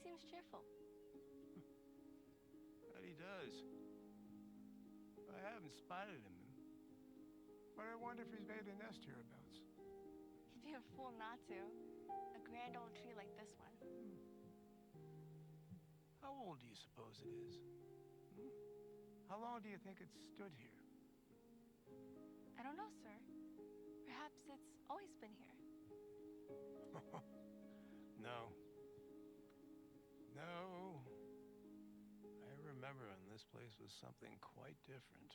seems cheerful. But he does. I haven't spotted him. But I wonder if he's made a nest hereabouts. You'd be a fool not to. A grand old tree like this one. How old do you suppose it is? How long do you think it's stood here? I don't know, sir. Perhaps it's always been here. No. No. I remember when this place was something quite different.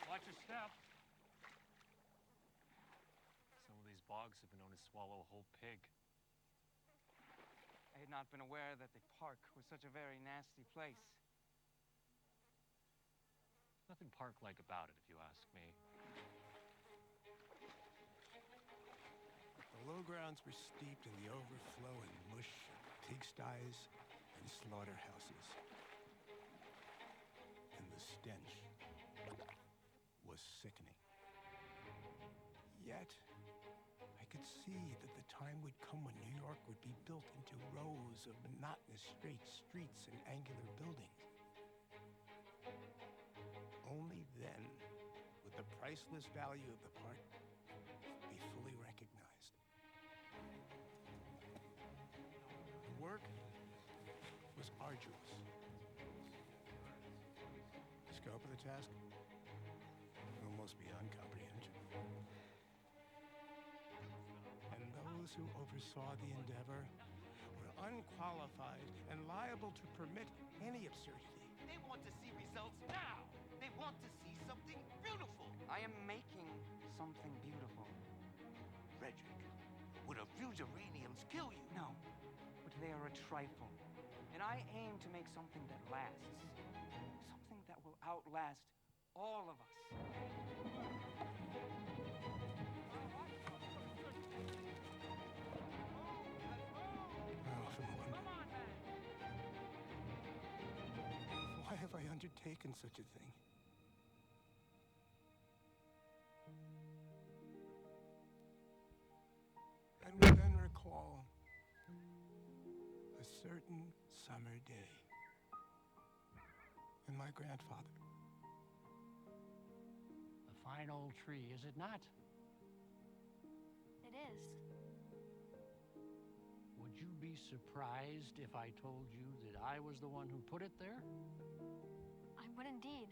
Watch your step. Some of these bogs have been known to swallow a whole pig. I had not been aware that the park was such a very nasty place. Nothing park-like about it, if you ask me. The lowgrounds were steeped in the overflowing mush of pigsties and slaughterhouses. And the stench was sickening. Yet, I could see that the time would come when New York would be built into rows of monotonous straight streets and angular buildings. Only then would the priceless value of the park be fully recognized. The work was arduous. The scope of the task almost beyond comprehension. And those who oversaw the endeavor were unqualified and liable to permit any absurdity. They want to see results now. They want to see something beautiful. I am making something beautiful. Frederick, would a few geraniums kill you? No, but they are a trifle. And I aim to make something that lasts. Something that will outlast all of us. I often wonder, why have I undertaken such a thing? And would then recall a certain summer day and my grandfather. A fine old tree, is it not? It is. Would you be surprised if I told you that I was the one who put it there? I would indeed.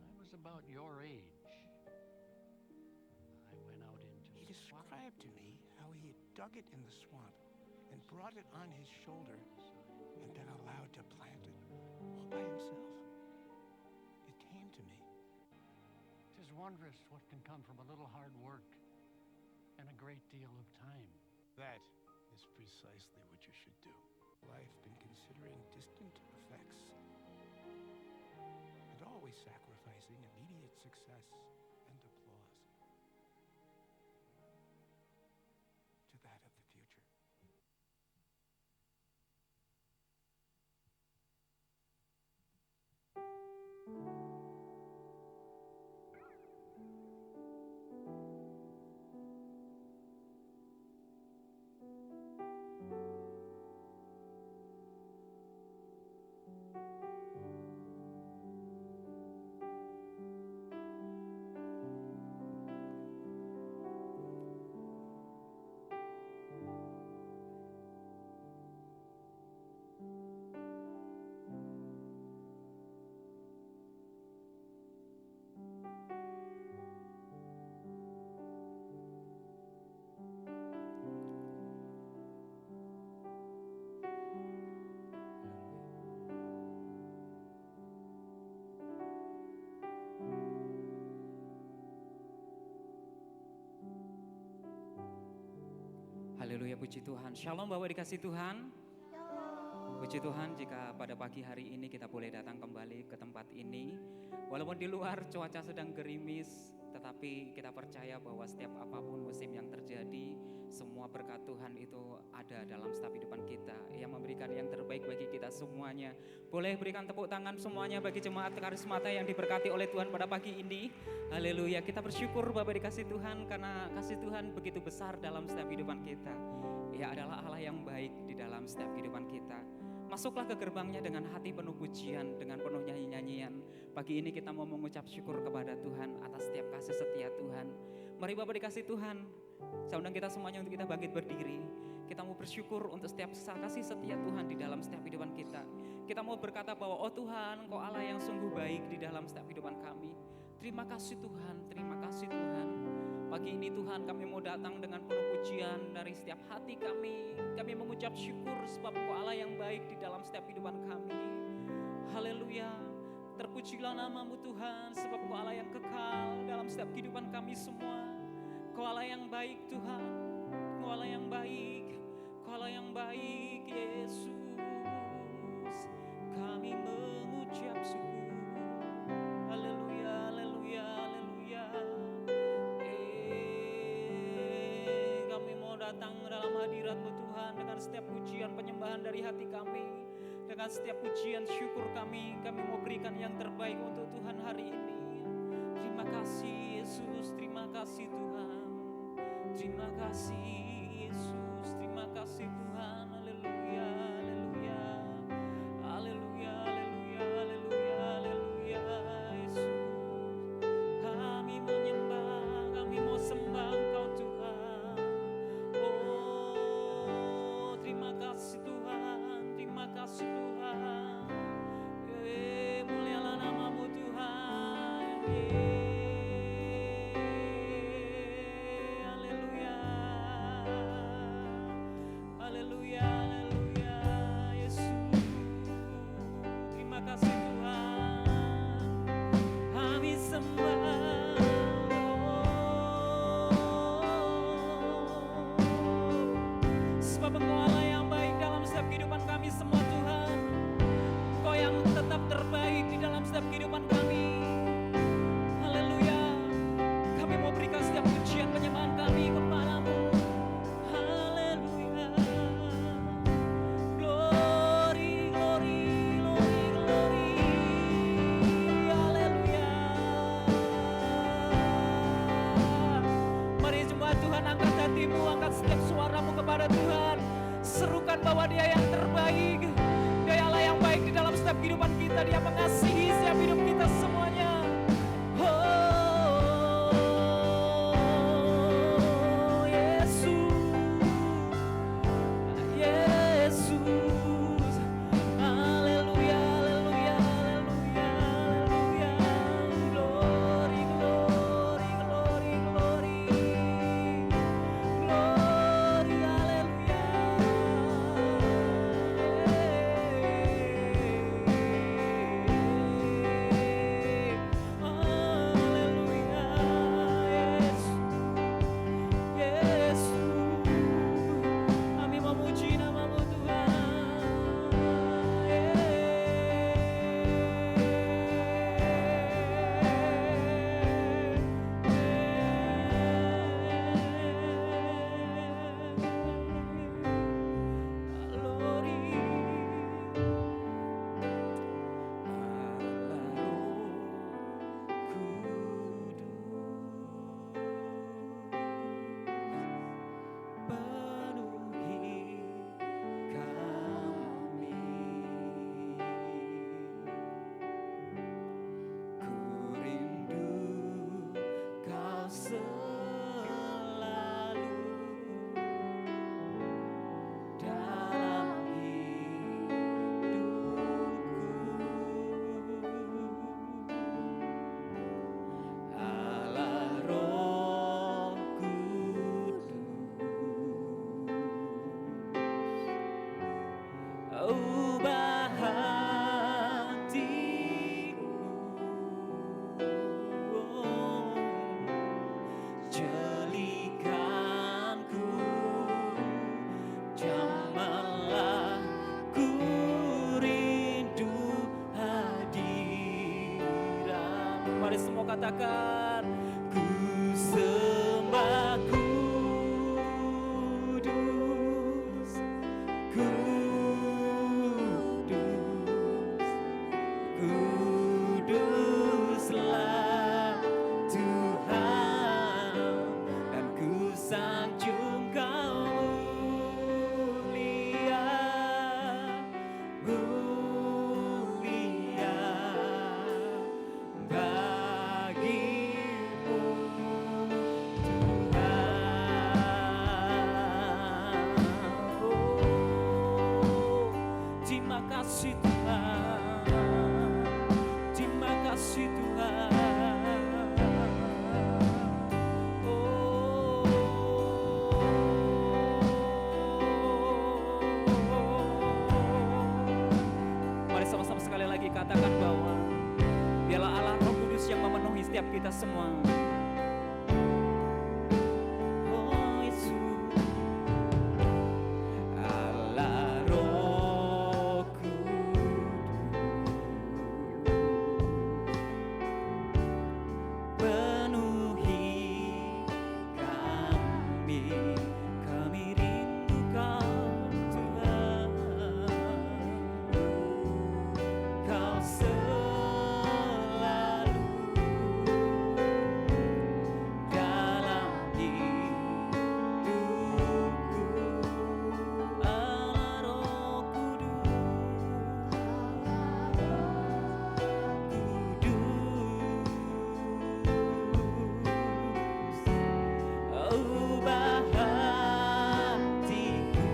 I was about your age. I went out into He the swamp. described to me how he had dug it in the swamp and brought it on his shoulder and been allowed to plant it all by himself. It came to me. 'Tis wondrous what can come from a little hard work and a great deal of time. That is precisely what you should do. Life been considering distant effects and always sacrificing immediate success and applause to that of the future. Haleluya, puji Tuhan. Shalom Bapak dikasih Tuhan. Puji Tuhan jika pada pagi hari ini kita boleh datang kembali ke tempat ini. Walaupun di luar cuaca sedang gerimis, tetapi kita percaya bahwa setiap apapun musim yang terjadi, Semua berkat Tuhan itu ada dalam setiap kehidupan kita, yang memberikan yang terbaik bagi kita semuanya. Boleh berikan tepuk tangan semuanya bagi jemaat Karismata yang diberkati oleh Tuhan pada pagi ini. Haleluya, kita bersyukur Bapak dikasih Tuhan, karena kasih Tuhan begitu besar dalam setiap kehidupan kita. Ia adalah Allah yang baik di dalam setiap kehidupan kita. Masuklah ke gerbangnya dengan hati penuh pujian, dengan penuh nyanyi-nyanyian. Pagi ini kita mau mengucap syukur kepada Tuhan atas setiap kasih setia Tuhan. Mari Bapak dikasih Tuhan, saya undang kita semuanya untuk kita bangkit berdiri. Kita mau bersyukur untuk setiap kasih setia Tuhan di dalam setiap kehidupan kita. Kita mau berkata bahwa oh Tuhan, Engkau Allah yang sungguh baik di dalam setiap kehidupan kami. Terima kasih Tuhan, terima kasih Tuhan. Pagi ini Tuhan, kami mau datang dengan penuh pujian dari setiap hati kami. Kami mengucap syukur sebab Engkau Allah yang baik di dalam setiap kehidupan kami. Haleluya. Terpujilah namamu Tuhan, sebab Engkau Allah yang kekal dalam setiap kehidupan kami semua. Engkau Allah yang baik Tuhan, Engkau Allah yang baik, Engkau Allah yang baik Yesus. Kami mengucap syukur. Haleluya, haleluya, haleluya. Kami mau datang dalam hadirat-Mu Tuhan dengan setiap pujian penyembahan dari hati kami. Dengan setiap pujian syukur kami mau berikan yang terbaik untuk Tuhan hari ini. Terima kasih Yesus, terima kasih Tuhan. Terima kasih Yesus, terima kasih Tuhan. Haleluya, haleluya. Haleluya, haleluya, haleluya, haleluya. Yesus, kami menyembah, kami mau sembah Engkau Tuhan. Oh, terima kasih Tuhan, terima kasih Tuhan. Mulialah namamu Tuhan. Haleluya, haleluya, haleluya. Yesus, terima kasih Tuhan. Kami sembah. Sebab Engkau Allah yang baik dalam setiap kehidupan kami semua Tuhan. Engkau yang tetap terbaik di dalam setiap kehidupan kami. Haleluya. Kami mau berikan setiap pujian penyembahan kami kepadamu. Haleluya. Glory, glory, glory, glory. Haleluya. Mari jemaat Tuhan, angkat hatimu, angkat setiap suaramu kepada Tuhan. Serukan bahwa Dia yang terbaik. Dia Allah yang baik di dalam setiap kehidupan kita. Dia mengasihi setiap hidup kita semuanya. Oh, Yesus, Yesus. Haleluya, haleluya, haleluya, haleluya. Glory, glory, glory, glory. Glory, haleluya. katakan ku sembah, ku kita semua. Oh Yesus, Allah Roh Kudus, penuhi kami, kami rindu Kau Tuhan, Kau selalu dalam hidupku, Allah Roh Kudus, ubah hatiku,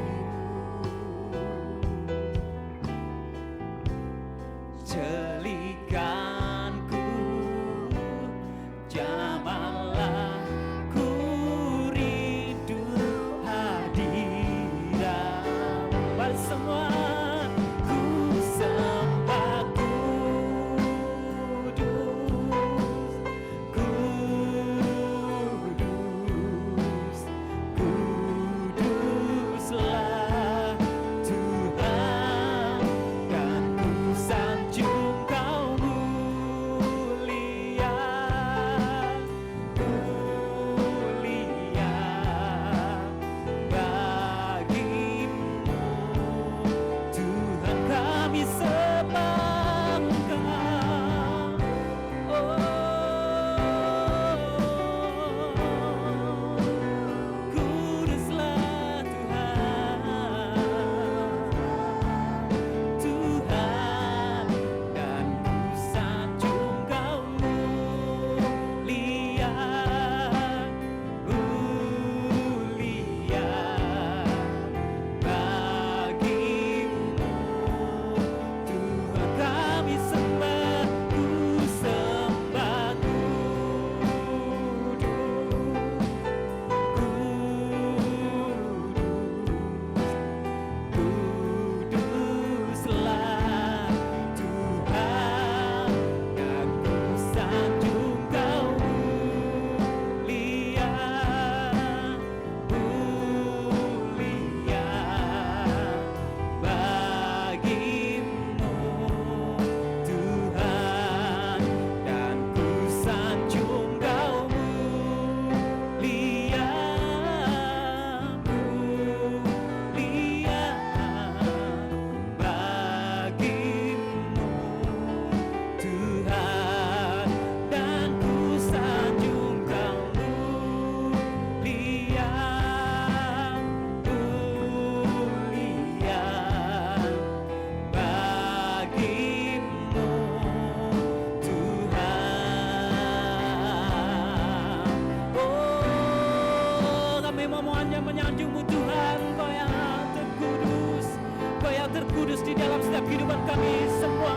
jelikanku, jamahlah ku rindu hadirat. Mari semua ku sembah Kudus, Kuduslah Tuhan, dan ku sanjung Kau mulia, mulia bagimu Tuhan, kami sembah Engkau. Kuduslah Tuhan, Tuhan, dan ku sanjung Kau mulia, mulia bagimu Tuhan, kami sembah, ku sembah Kuduslah Tuhan, dan ku sanjung Kau mulia, mulia bagimu Tuhan, dan ku sanjung Kau mulia, mulia bagimu Tuhan, dan ku sanjung Kau mulia, mulia bagimu Tuhan. Oh, kami mau hanya menyanjung-Mu Tuhan, Kau yang terkudus, Kau yang terkudus di dalam setiap kehidupan kami semua.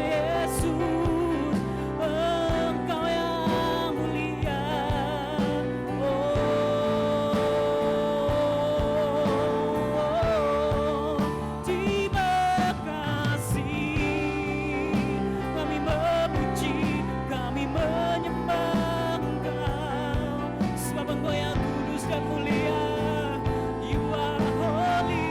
Yesus, Engkau yang mulia. Oh, terima kasih, kami memuji, kami menyembah Engkau, sebab Engkau yang kudus dan mulia. You are holy,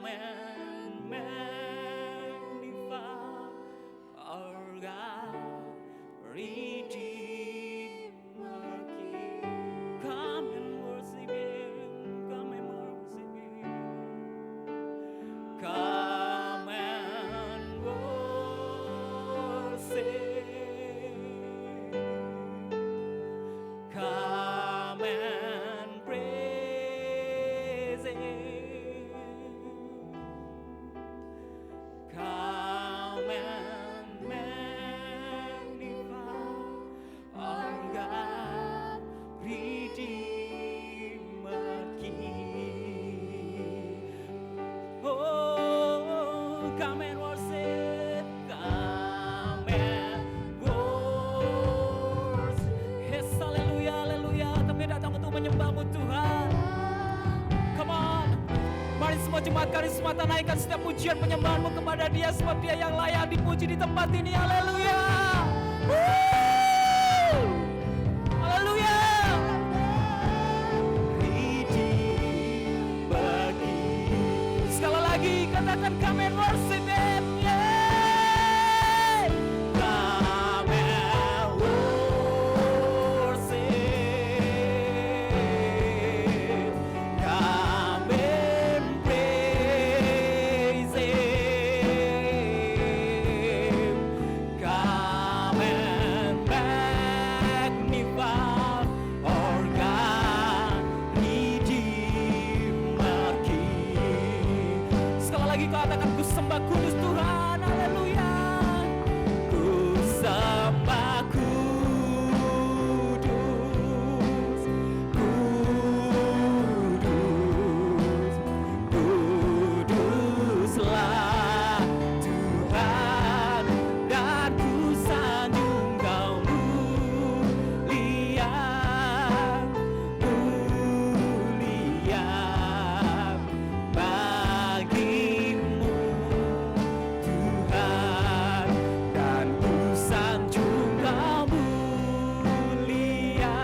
and magnify our God, Redeemer King. Come and worship Him, come and worship Him. Come and worship. Come and praise Him. Come and magnify our God, Redeemer King. Oh, come and worship, come and worship. Yes, haleluya, haleluya. Kami datang untuk menyembah-Mu Tuhan. Come on. Mari semua jemaat karismata naikkan setiap pujian penyembahan-Mu kepada Dia, sebab Dia yang layak dipuji di tempat ini. Haleluya. Woo! Haleluya. Redeemer King. Sekali lagi katakan come and worship Him. Yeah. Come and worship. Come and praise Him. Come and magnify our God, Redeemer King. Sekali lagi katakan ku sembah kudus Tuhan. Haleluya. Ku sembah kudus, kuduslah Tuhan, dan ku sanjung Kau mulia, mulia bagimu Tuhan, dan ku sanjung Kau mulia,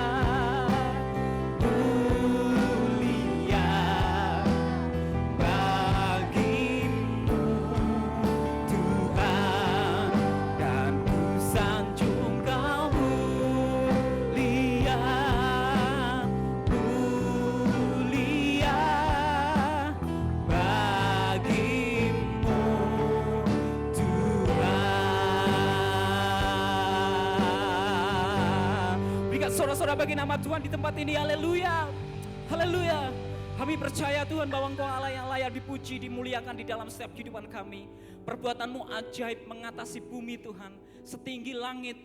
mulia bagimu Tuhan, dan ku sanjung Kau mulia, mulia bagimu Tuhan. Berikan sorak-sorak bagi nama Tuhan di tempat ini. Haleluya. Haleluya. Kami percaya Tuhan bahwa Engkau Allah yang layak dipuji, dimuliakan di dalam setiap kehidupan kami. Perbuatan-Mu ajaib mengatasi bumi Tuhan, setinggi langit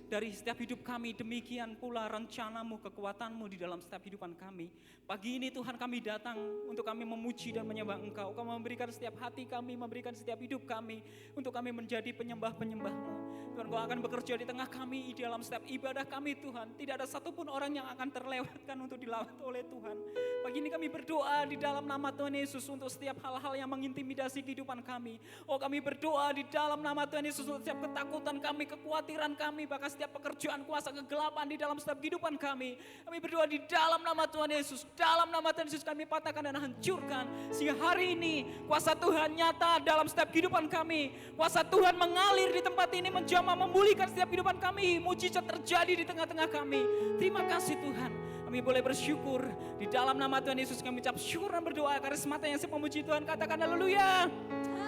dari setiap hidup kami. Demikian pula rencana-Mu, kekuatan-Mu di dalam setiap kehidupan kami. Pagi ini Tuhan kami datang untuk kami memuji dan menyembah Engkau. Kau memberikan setiap hati kami, memberikan setiap hidup kami, untuk kami menjadi penyembah-penyembah-Mu. Tuhan, Kau akan bekerja di tengah kami, di dalam setiap ibadah kami Tuhan. Tidak ada satupun orang yang akan terlewatkan untuk dilawat oleh Tuhan. Pagi ini kami berdoa di dalam nama Tuhan Yesus untuk setiap hal-hal yang mengintimidasi kehidupan kami. Oh, kami berdoa di dalam nama Tuhan Yesus untuk setiap ketakutan kami, kekhawatiran kami, bahkan setiap pekerjaan kuasa kegelapan di dalam setiap kehidupan kami. Kami berdoa di dalam nama Tuhan Yesus. Dalam nama Tuhan Yesus kami patahkan dan hancurkan. Sehingga hari ini kuasa Tuhan nyata dalam setiap kehidupan kami. Kuasa Tuhan mengalir di tempat ini, menjamah, memulihkan setiap kehidupan kami. Mujizat terjadi di tengah-tengah kami. Terima kasih Tuhan. Kami boleh bersyukur di dalam nama Tuhan Yesus. Kami ucap syukur dan berdoa. Karismata yang siap memuji Tuhan, katakan haleluya.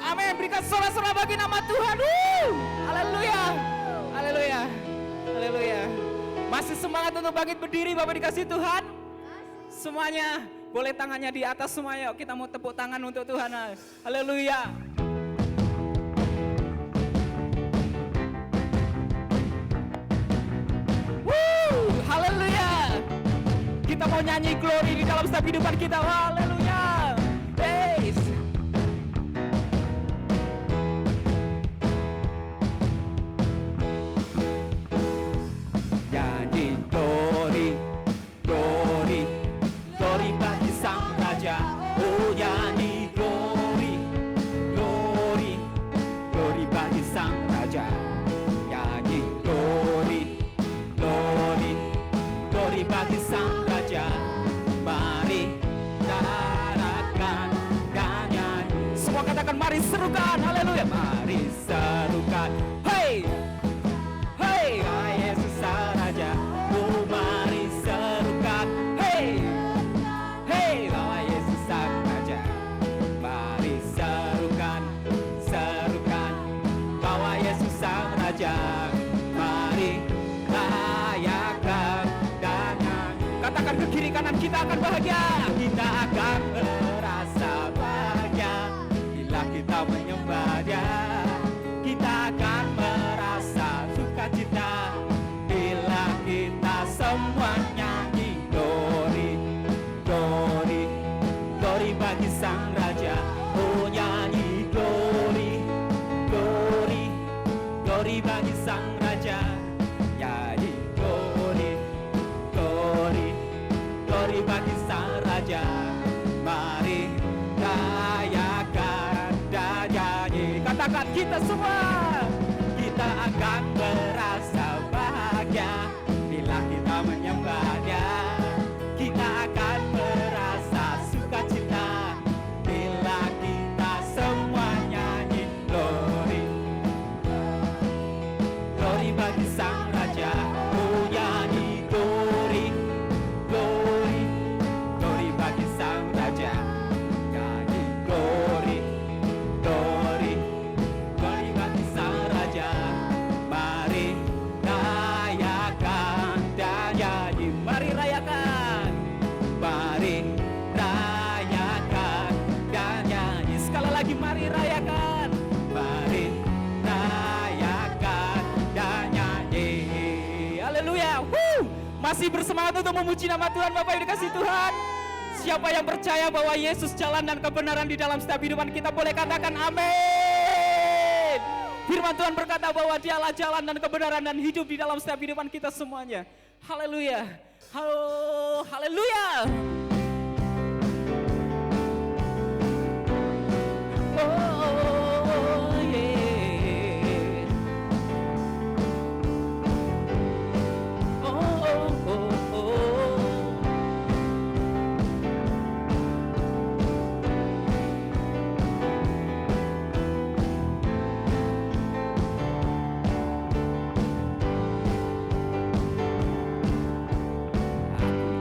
Amin. Berikan sorak-sorak bagi nama Tuhan. Haleluya. Haleluya. Haleluya. Masih semangat untuk bangkit berdiri Bapak dikasih Tuhan? Semuanya boleh tangannya di atas semuanya. Kita mau tepuk tangan untuk Tuhan. Haleluya. Haleluya. Kita mau nyanyi glory di dalam setiap kehidupan kita. Haleluya. Yes. Nyanyi glory, glory, glory bagi Sang Raja. Oh, nyanyi glory, glory, glory bagi Sang Raja. Nyanyi glory, glory, glory bagi Sang Raja. Mari semua katakan mari serukan, haleluya. Mari serukan, hey, hey, Yesus Sang Raja. Oh mari serukan, hey, hey, Yesus Sang Raja. Mari serukan, serukan, bahwa Yesus Sang Raja. Mari rayakan dan nyanyi. Katakan ke kiri kanan, kita akan bahagia. Kita akan merasa bahagia bila kita menyembah Dia. Kita akan merasa sukacita bila kita semua nyanyi. Glory, glory, glory bagi Sang Raja. Oh nyanyi glory, glory, glory bagi Sang Raja. Nyanyi glory, glory, glory bagi Sang Raja. Mari rayakan dan nyanyi. Katakan kita semua, kita akan merasa bahagia bila kita menyembah Dia. Kita akan merasa sukacita bila kita semua nyanyi. Glory, glory bagi Sang Raja. Oh nyanyi glory, glory, glory bagi Sang Raja. Nyanyi glory, glory, glory bagi Sang Raja. Mari rayakan dan nyanyi. Mari rayakan, mari rayakan dan nyanyi. Sekali lagi mari rayakan, mari rayakan dan nyanyi. Haleluya. Masih bersemangat untuk memuji nama Tuhan. Bapak yang dikasihi Tuhan, siapa yang percaya bahwa Yesus jalan dan kebenaran di dalam setiap kehidupan kita, boleh katakan amin. Firman Tuhan berkata bahwa Dialah jalan dan kebenaran dan hidup di dalam setiap kehidupan kita semuanya. Haleluya. Halo, haleluya. Oh, yeah. Oh, oh, oh, oh.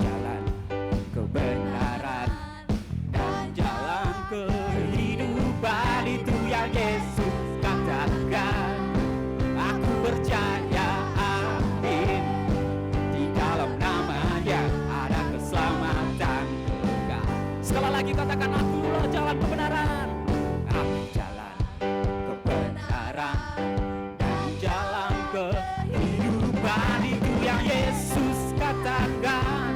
Jalan kebenaran dan jalan kehidupan, itu yang Yesus katakan. Aku percaya, amin. Di dalam namanya ada keselamatan kekal. Sekali lagi katakan, akulah jalan kebenaran. Aku jalan kebenaran dan jalan kehidupan, itu yang Yesus katakan.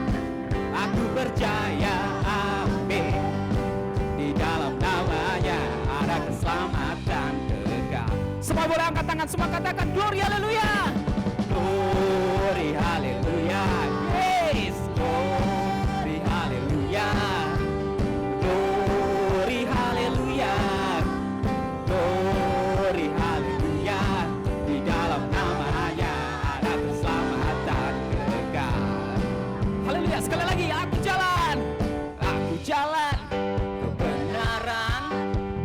Aku percaya, amin. Di dalam namanya ada keselamatan kekal. Semua boleh angkat tangan, semua katakan glory, haleluya. Glory, haleluya. Yes, glory, haleluya. Glory, haleluya. Glory, haleluya. Di dalam namanya ada keselamatan kekal. Haleluya, sekali lagi, aku jalan kebenaran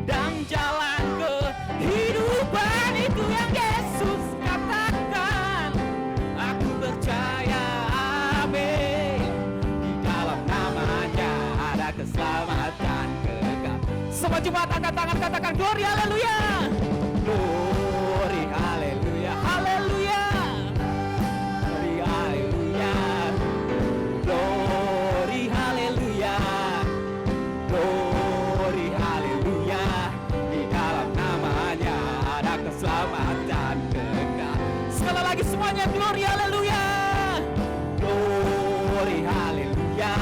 dan jalan kehidupan, itu yang Yesus katakan. Aku percaya, amin. Di dalam namanya ada keselamatan kekal. Semua jemaat angkat tangan, katakan glory, haleluya. Glory, haleluya, haleluya. Glory, haleluya. Glory, haleluya. Glory, haleluya. Di dalam namanya ada keselamatan kekal. Sekali lagi semuanya, glory, haleluya. Glory, haleluya.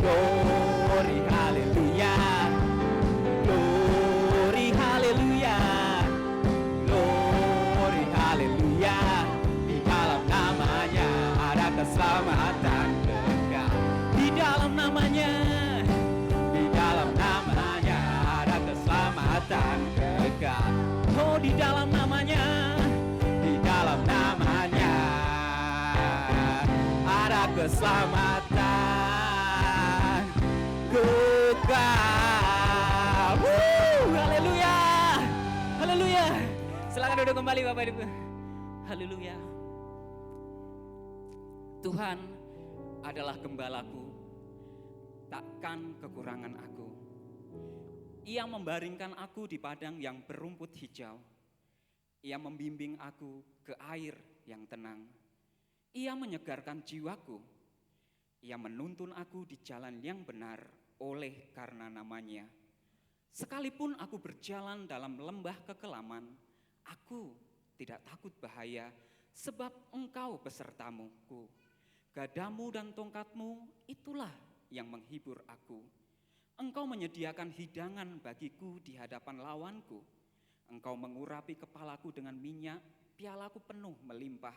Glory, haleluya. Glory, haleluya. Glory, haleluya. Di dalam namanya ada keselamatan kekal. Di dalam namanya, di dalam namanya ada keselamatan kekal. Oh, di dalam namanya, di dalam namanya ada keselamatan kekal. Woo! kembali Bapak Ibu. Haleluya. Tuhan adalah gembalaku, takkan kekurangan aku. Ia membaringkan aku di padang yang berumput hijau. Ia membimbing aku ke air yang tenang. Ia menyegarkan jiwaku. Ia menuntun aku di jalan yang benar oleh karena namanya. Sekalipun aku berjalan dalam lembah kekelaman, aku tidak takut bahaya, sebab Engkau besertamuku. Gadamu dan tongkatmu itulah yang menghibur aku. Engkau menyediakan hidangan bagiku di hadapan lawanku. Engkau mengurapi kepalaku dengan minyak, pialaku penuh melimpah.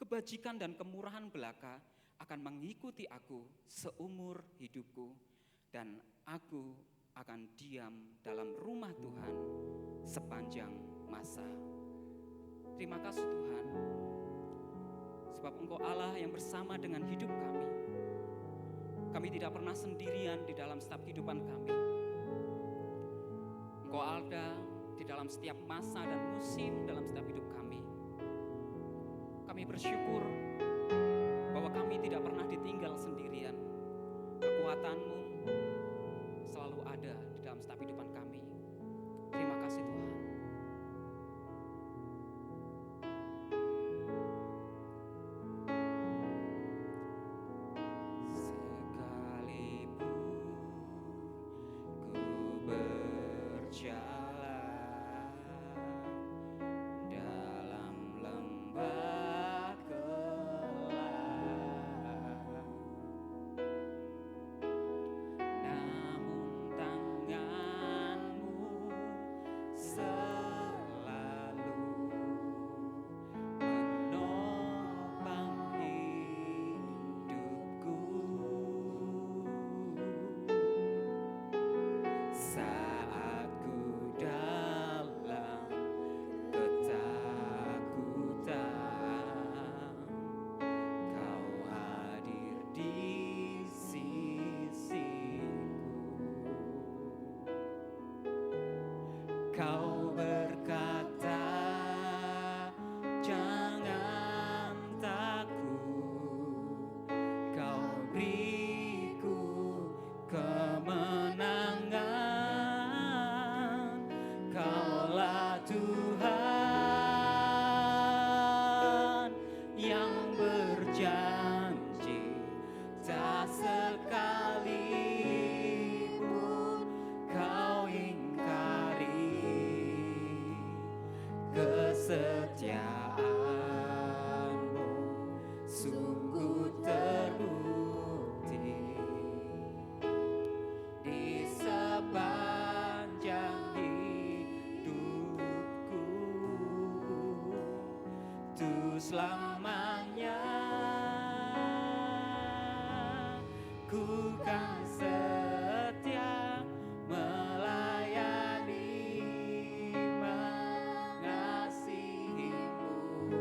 Kebajikan dan kemurahan belaka akan mengikuti aku seumur hidupku, dan aku akan diam dalam rumah Tuhan sepanjang masa. Terima kasih Tuhan, sebab Engkau Allah yang bersama dengan hidup kami. Kami tidak pernah sendirian di dalam setiap kehidupan kami. Engkau ada di dalam setiap masa dan musim dalam setiap hidup kami. Kami bersyukur bahwa kami tidak pernah ditinggal sendirian. Kekuatan-Mu selalu ada di dalam setiap kehidupan kami. Terima kasih Tuhan. Kau berkata, jangan takut, Kau beriku kemenangan. Kaulah Tuhan yang berjanji, tak sekalipun Kau ingkari kesetiaan-Mu sungguh terbukti di sepanjang hidupku, tuh selamanya ku kan setia melayani, mengasihi-Mu.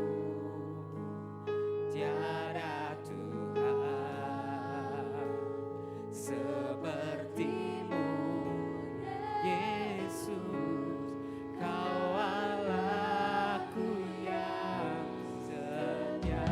Tiada Tuhan seperti-Mu, Yesus. Kau Allahku yang setia.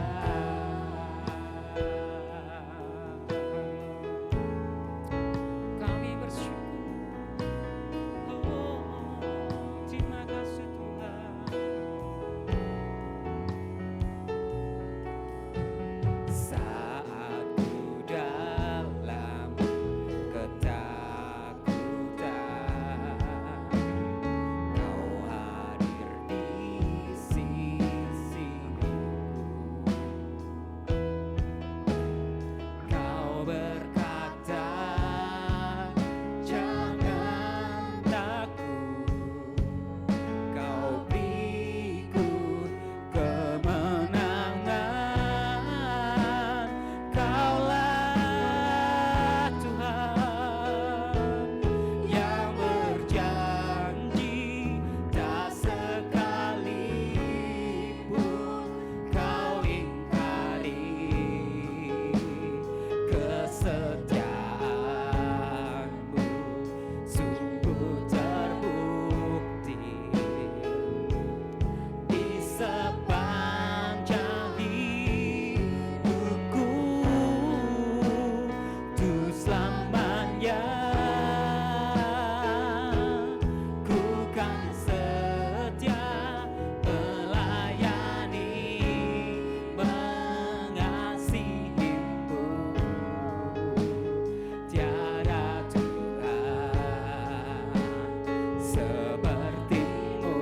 seperti-Mu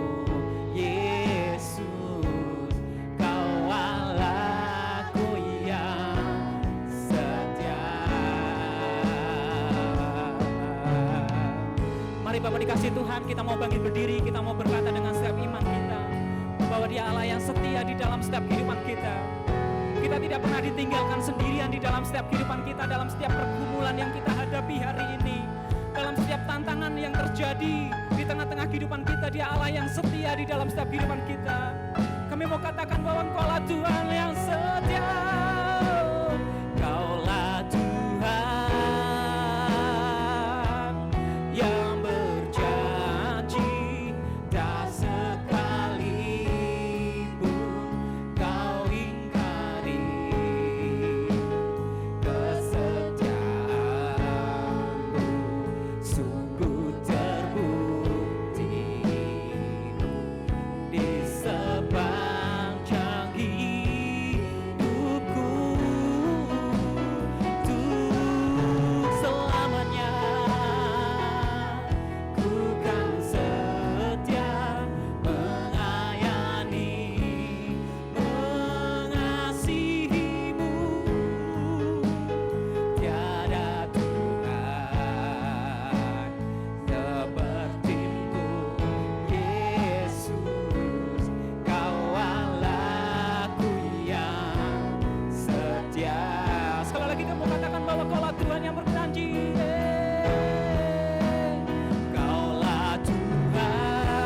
Yesus, Kau Allahku yang setia. Mari Bapak dikasih Tuhan, kita mau bangkit berdiri, kita mau berkata dengan setiap iman kita bahwa Dia Allah yang setia di dalam setiap kehidupan kita. Kita tidak pernah ditinggalkan sendirian di dalam setiap kehidupan kita, dalam setiap pergumulan yang kita hadapi hari ini, dalam setiap tantangan yang terjadi di tengah-tengah kehidupan kita. Dia Allah yang setia di dalam setiap kehidupan kita. Kami mau katakan bahwa Engkaulah Tuhan yang setia. Kaulah Tuhan yang berjanji, tak sekalipun Kau ingkari kesetiaan-Mu, sungguh terbukti di sepanjang hidupku. Untuk selamanya ku kan setia mengayangi, mengasihi-Mu. Tiada Tuhan seperti-Mu Yesus, Kau Allahku yang setia. Sekali lagi kamu katakan bahwa Kaulah Tuhan yang berjanji. Kaulah Tuhan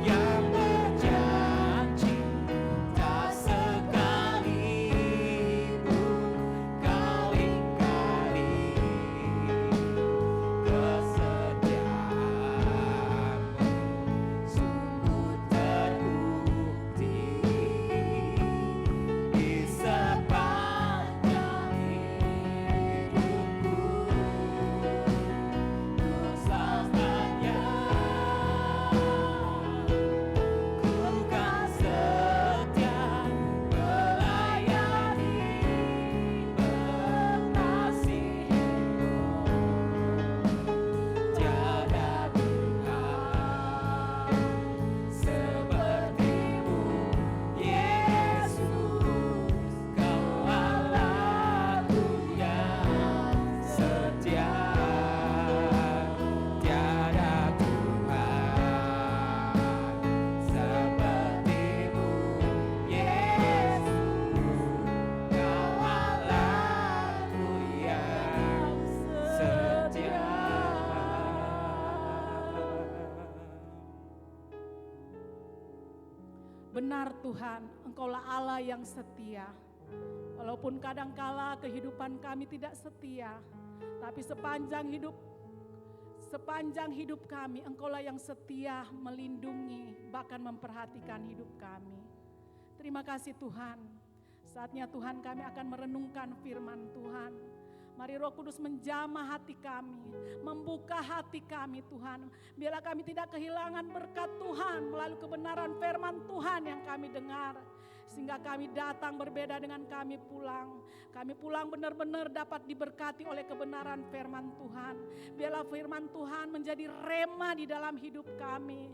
yang berjanji, tak sekalipun Kau ingkari kesetiaan-Mu, sungguh terbukti di sepanjang hidupku. Untuk selamanya ku kan setia melayani, mengasihi-Mu. Tiada Tuhan seperti-Mu Yesus, Kau Allahku yang setia. Tiada Tuhan seperti-Mu Yesus, Kau Allahku yang setia. Benar Tuhan, Engkaulah Allah yang setia. Walaupun kadangkala kehidupan kami tidak setia, tapi sepanjang hidup kami, Engkaulah yang setia melindungi, bahkan memperhatikan hidup kami. Terima kasih Tuhan. Saatnya Tuhan kami akan merenungkan firman Tuhan. Mari Roh Kudus menjamah hati kami, membuka hati kami Tuhan. Biarlah kami tidak kehilangan berkat Tuhan melalui kebenaran firman Tuhan yang kami dengar. Sehingga kami datang berbeda dengan kami pulang. Kami pulang benar-benar dapat diberkati oleh kebenaran firman Tuhan. Biarlah firman Tuhan menjadi rema di dalam hidup kami.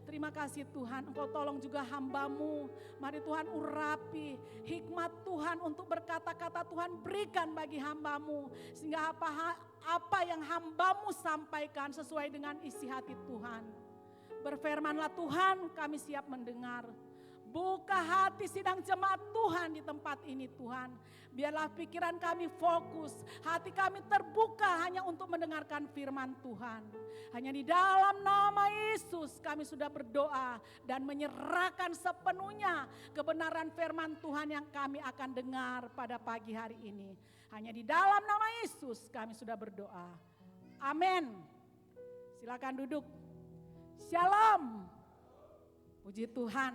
Terima kasih Tuhan, Engkau tolong juga hamba-Mu. Mari Tuhan urapi hikmat Tuhan untuk berkata-kata Tuhan berikan bagi hamba-Mu. Sehingga apa yang hamba-Mu sampaikan sesuai dengan isi hati Tuhan. Berfirmanlah Tuhan, kami siap mendengar. Buka hati sidang jemaat Tuhan di tempat ini Tuhan. Biarlah pikiran kami fokus, hati kami terbuka hanya untuk mendengarkan firman Tuhan. Hanya di dalam nama Yesus kami sudah berdoa dan menyerahkan sepenuhnya kebenaran firman Tuhan yang kami akan dengar pada pagi hari ini. Hanya di dalam nama Yesus kami sudah berdoa. Amin. Silakan duduk. Shalom. Puji Tuhan.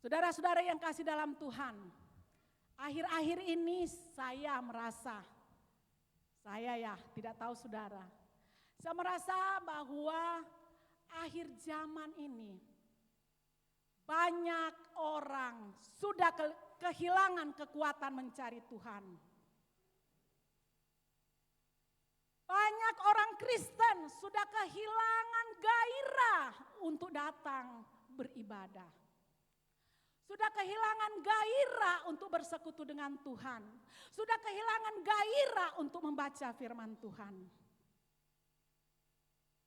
Saudara-saudara yang kasih dalam Tuhan, akhir-akhir ini saya merasa, tidak tahu saudara, saya merasa bahwa akhir zaman ini banyak orang sudah kehilangan kekuatan mencari Tuhan. Banyak orang orang Kristen sudah kehilangan gairah untuk datang beribadah. Sudah kehilangan gairah untuk bersekutu dengan Tuhan. Sudah kehilangan gairah untuk membaca firman Tuhan.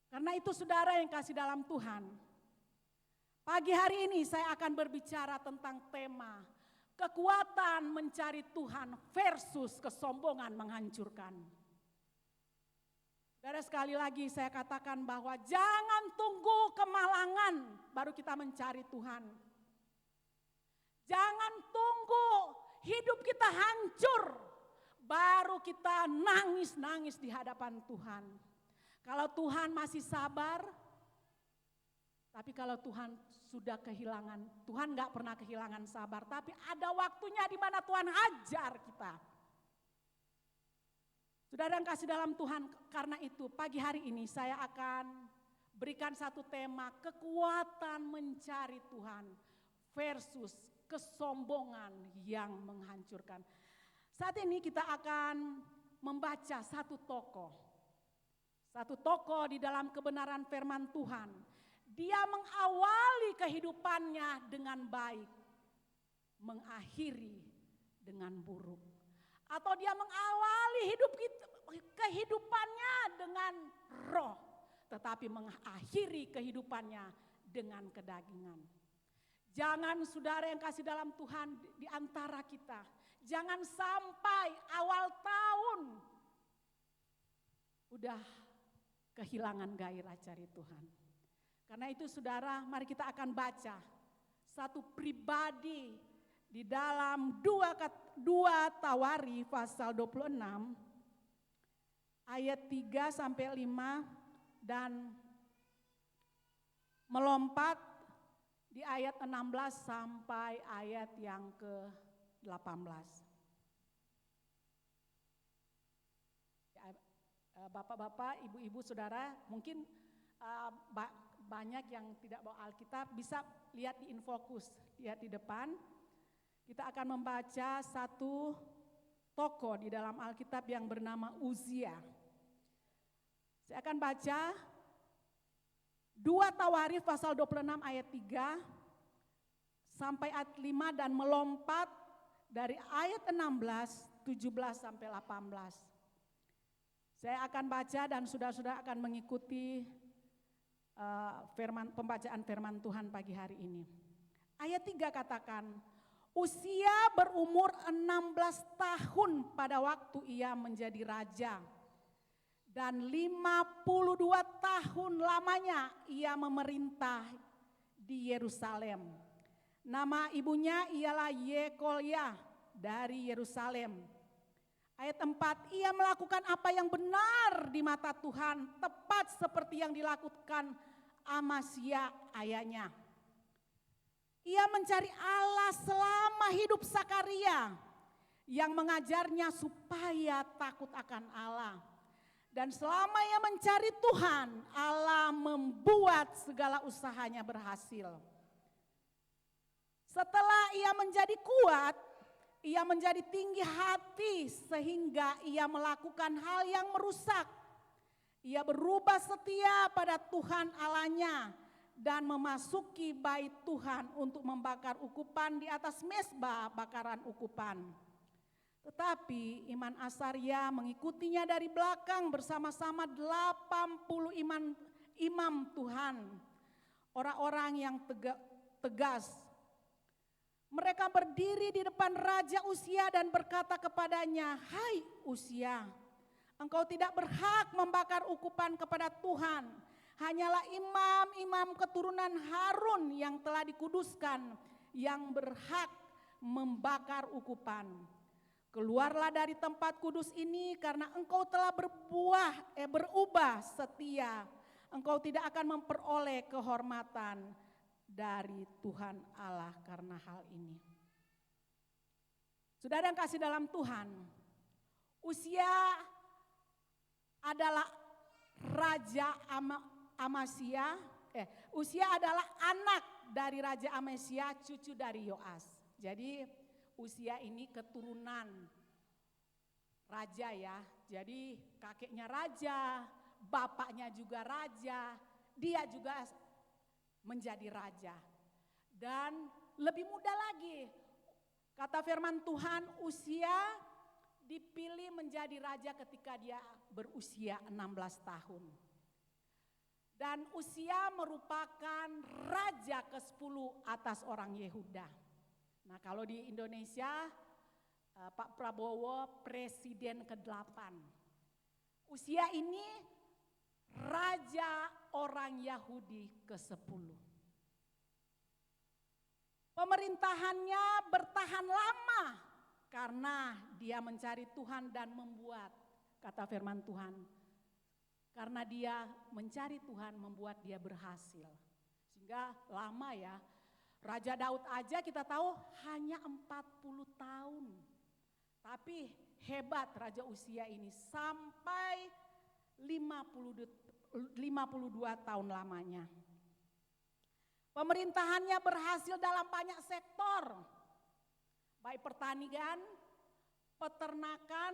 Karena itu saudara yang kasih dalam Tuhan, pagi hari ini saya akan berbicara tentang tema kekuatan mencari Tuhan versus kesombongan menghancurkan. Saudara, sekali lagi saya katakan bahwa jangan tunggu kemalangan baru kita mencari Tuhan. Jangan tunggu hidup kita hancur baru kita nangis-nangis di hadapan Tuhan. Kalau Tuhan masih sabar, tapi kalau Tuhan sudah kehilangan, Tuhan gak pernah kehilangan sabar, tapi ada waktunya di mana Tuhan ajar kita. Saudara yang kasih dalam Tuhan, karena itu pagi hari ini saya akan berikan satu tema, kekuatan mencari Tuhan versus kesombongan yang menghancurkan. Saat ini kita akan membaca satu tokoh di dalam kebenaran firman Tuhan. Dia mengawali kehidupannya dengan baik, mengakhiri dengan buruk. Atau dia mengawali kehidupannya dengan roh, tetapi mengakhiri kehidupannya dengan kedagingan. Jangan saudara yang kasih dalam Tuhan di antara kita, jangan sampai awal tahun udah kehilangan gairah cari Tuhan. Karena itu saudara, mari kita akan baca satu pribadi di dalam 2 Tawari pasal 26 ayat 3 sampai 5 dan melompat di ayat 16 sampai ayat yang ke-18. Bapak-bapak, ibu-ibu, saudara, mungkin banyak yang tidak bawa Alkitab, bisa lihat di Infokus, lihat di depan. Kita akan membaca satu tokoh di dalam Alkitab yang bernama Uzia. Saya akan baca 2 Tawarikh pasal 26 ayat 3 sampai ayat 5 dan melompat dari ayat 16, 17 sampai 18. Saya akan baca dan saudara-saudara akan mengikuti pembacaan firman Tuhan pagi hari ini. Ayat 3 katakan, Uzia berumur 16 tahun pada waktu ia menjadi raja. Dan 52 tahun lamanya ia memerintah di Yerusalem. Nama ibunya ialah Yekolia dari Yerusalem. Ayat 4, ia melakukan apa yang benar di mata Tuhan, tepat seperti yang dilakukan Amasya ayahnya. Ia mencari Allah selama hidup Sakaria yang mengajarnya supaya takut akan Allah. Dan selama ia mencari Tuhan, Allah membuat segala usahanya berhasil. Setelah ia menjadi kuat, ia menjadi tinggi hati sehingga ia melakukan hal yang merusak. Ia berubah setia pada Tuhan Allahnya dan memasuki bait Tuhan untuk membakar ukupan di atas mezbah bakaran ukupan. Tetapi Iman Asaria mengikutinya dari belakang bersama-sama 80 imam Tuhan, orang-orang yang tegas. Mereka berdiri di depan Raja Uzia dan berkata kepadanya, "Hai Uzia, engkau tidak berhak membakar ukupan kepada Tuhan. Hanyalah imam-imam keturunan Harun yang telah dikuduskan yang berhak membakar ukupan. Keluarlah dari tempat kudus ini karena engkau telah berubah setia. Engkau tidak akan memperoleh kehormatan dari Tuhan Allah karena hal ini." Saudara yang kasih dalam Tuhan, Uzia adalah Raja Amasya. Uzia adalah anak dari Raja Amasya, cucu dari Yoas. Jadi Uzia ini keturunan raja ya. Jadi kakeknya raja, bapaknya juga raja, dia juga menjadi raja. Dan lebih muda lagi, kata firman Tuhan, Uzia dipilih menjadi raja ketika dia berusia 16 tahun. Dan Uzia merupakan raja ke-10 atas orang Yehuda. Nah, kalau di Indonesia, Pak Prabowo presiden ke-8. Uzia ini raja orang Yahudi ke-10. Pemerintahannya bertahan lama karena dia mencari Tuhan dan membuat, kata firman Tuhan, karena dia mencari Tuhan membuat dia berhasil. Sehingga lama ya, Raja Daud aja kita tahu hanya 40 tahun. Tapi hebat Raja Uzia ini sampai 52 tahun lamanya. Pemerintahannya berhasil dalam banyak sektor, baik pertanian, peternakan,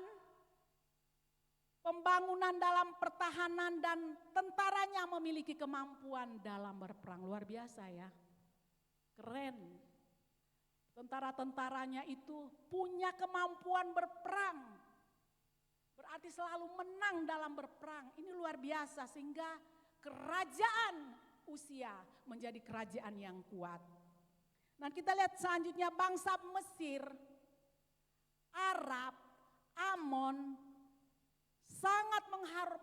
pembangunan dalam pertahanan, dan tentaranya memiliki kemampuan dalam berperang. Luar biasa ya, keren. Tentara-tentaranya itu punya kemampuan berperang, berarti selalu menang dalam berperang. Ini luar biasa, sehingga kerajaan Uzia menjadi kerajaan yang kuat. Nah, kita lihat selanjutnya bangsa Mesir, Arab, Amon sangat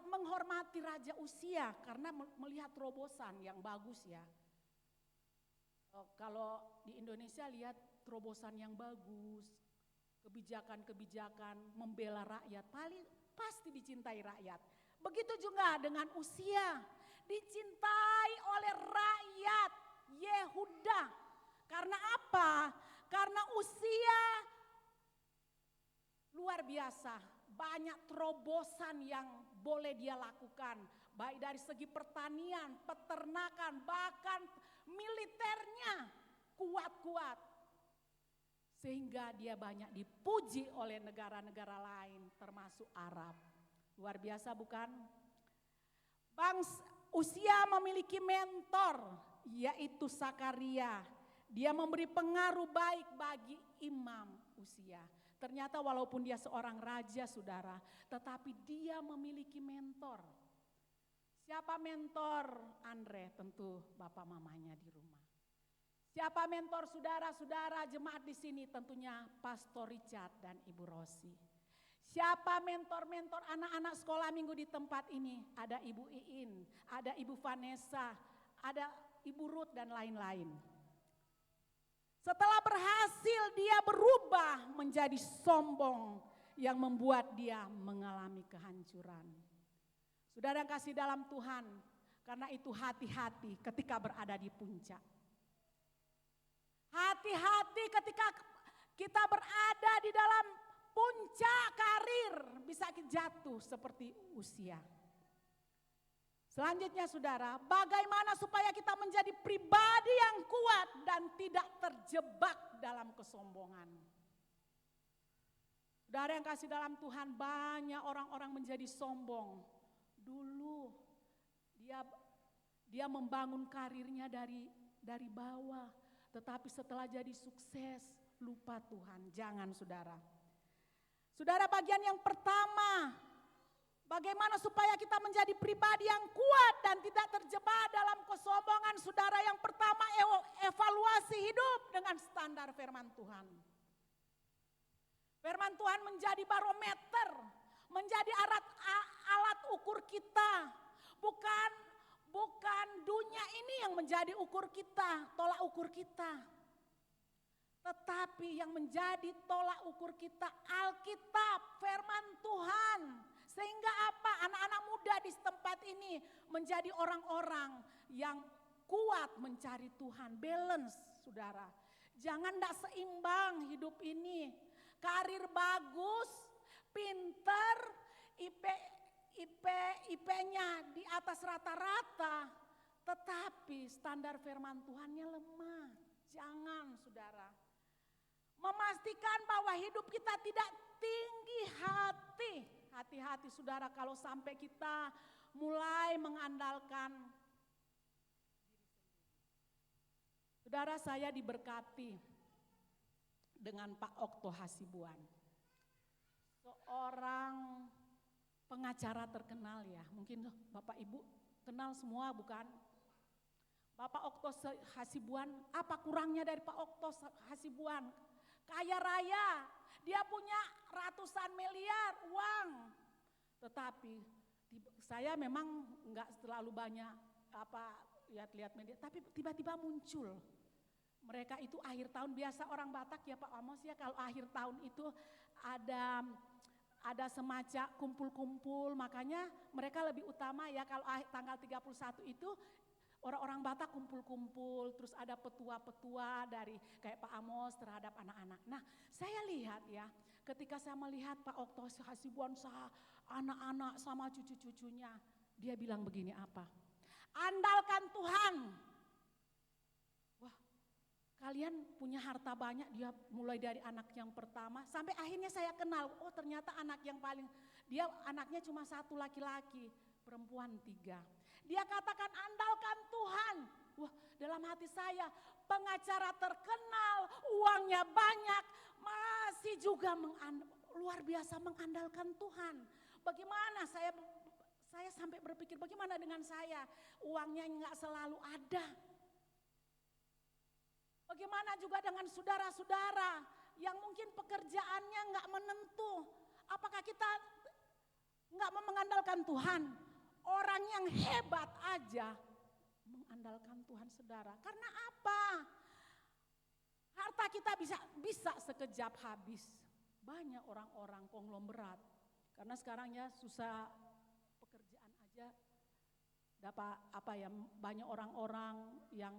menghormati Raja Uzia karena melihat terobosan yang bagus ya. Kalau di Indonesia lihat terobosan yang bagus, kebijakan-kebijakan membela rakyat, pasti dicintai rakyat. Begitu juga dengan Uzia, dicintai oleh rakyat Yehuda. Karena apa? Karena Uzia luar biasa, banyak terobosan yang boleh dia lakukan. Baik dari segi pertanian, peternakan, bahkan militernya kuat-kuat. Sehingga dia banyak dipuji oleh negara-negara lain termasuk Arab. Luar biasa bukan? Uzia memiliki mentor yaitu Sakaria. Dia memberi pengaruh baik bagi Imam Uzia. Ternyata walaupun dia seorang raja saudara, tetapi dia memiliki mentor. Siapa mentor Andre? Tentu bapak mamanya di rumah. Siapa mentor saudara-saudara jemaat di sini? Tentunya Pastor Richard dan Ibu Rosi. Siapa mentor-mentor anak-anak sekolah minggu di tempat ini? Ada Ibu Iin, ada Ibu Vanessa, ada Ibu Ruth dan lain-lain. Setelah berhasil dia berubah menjadi sombong yang membuat dia mengalami kehancuran. Saudara yang kasih dalam Tuhan, karena itu hati-hati ketika berada di puncak. Hati-hati ketika kita berada di dalam puncak karir, bisa jatuh seperti Uzia. Selanjutnya saudara, bagaimana supaya kita menjadi pribadi yang kuat dan tidak terjebak dalam kesombongan. Saudara yang kasih dalam Tuhan, banyak orang-orang menjadi sombong. Dulu dia membangun karirnya dari bawah, tetapi setelah jadi sukses lupa Tuhan. Jangan saudara. Saudara, bagian yang pertama, bagaimana supaya kita menjadi pribadi yang kuat dan tidak terjebak dalam kesombongan. Saudara, yang pertama evaluasi hidup dengan standar firman Tuhan. Firman Tuhan menjadi barometer, menjadi alat ukur kita. Bukan dunia ini yang menjadi ukur kita, tolak ukur kita. Tetapi yang menjadi tolak ukur kita Alkitab, firman Tuhan. Sehingga apa? Anak-anak muda di tempat ini menjadi orang-orang yang kuat mencari Tuhan. Balance, saudara. Jangan tidak seimbang hidup ini. Karir bagus, pinter, IP-nya di atas rata-rata. Tetapi standar firman Tuhannya lemah. Jangan, saudara. Memastikan bahwa hidup kita tidak tinggi hati. Hati-hati saudara, kalau sampai kita mulai mengandalkan saudara, saya diberkati dengan Pak Okto Hasibuan. Seorang pengacara terkenal ya. Mungkin Bapak Ibu kenal semua bukan? Bapak Okto Hasibuan, apa kurangnya dari Pak Okto Hasibuan? Kaya raya, dia punya ratusan miliar uang. Tetapi saya memang enggak terlalu banyak lihat-lihat media, tapi tiba-tiba muncul. Mereka itu akhir tahun, biasa orang Batak ya Pak Amos ya, kalau akhir tahun itu ada semacam kumpul-kumpul, makanya mereka lebih utama ya kalau tanggal 31 itu orang-orang Batak kumpul-kumpul, terus ada petua-petua dari kayak Pak Amos terhadap anak-anak. Nah, saya lihat ya, ketika saya melihat Pak Okto Hasibuan anak-anak sama cucu-cucunya, dia bilang begini apa? Andalkan Tuhan. Wah, kalian punya harta banyak, dia mulai dari anak yang pertama sampai akhirnya saya kenal, oh ternyata anak yang paling, dia anaknya cuma satu laki-laki, perempuan 3. Dia katakan andalkan Tuhan. Wah, dalam hati saya, pengacara terkenal, uangnya banyak, masih juga luar biasa mengandalkan Tuhan. Bagaimana saya sampai berpikir bagaimana dengan saya, uangnya nggak selalu ada. Bagaimana juga dengan saudara-saudara yang mungkin pekerjaannya nggak menentu. Apakah kita nggak mengandalkan Tuhan? Orang yang hebat aja mengandalkan Tuhan saudara. Karena apa? Harta kita bisa sekejap habis. Banyak orang-orang konglomerat. Karena sekarang ya susah pekerjaan aja. Dapat banyak orang-orang yang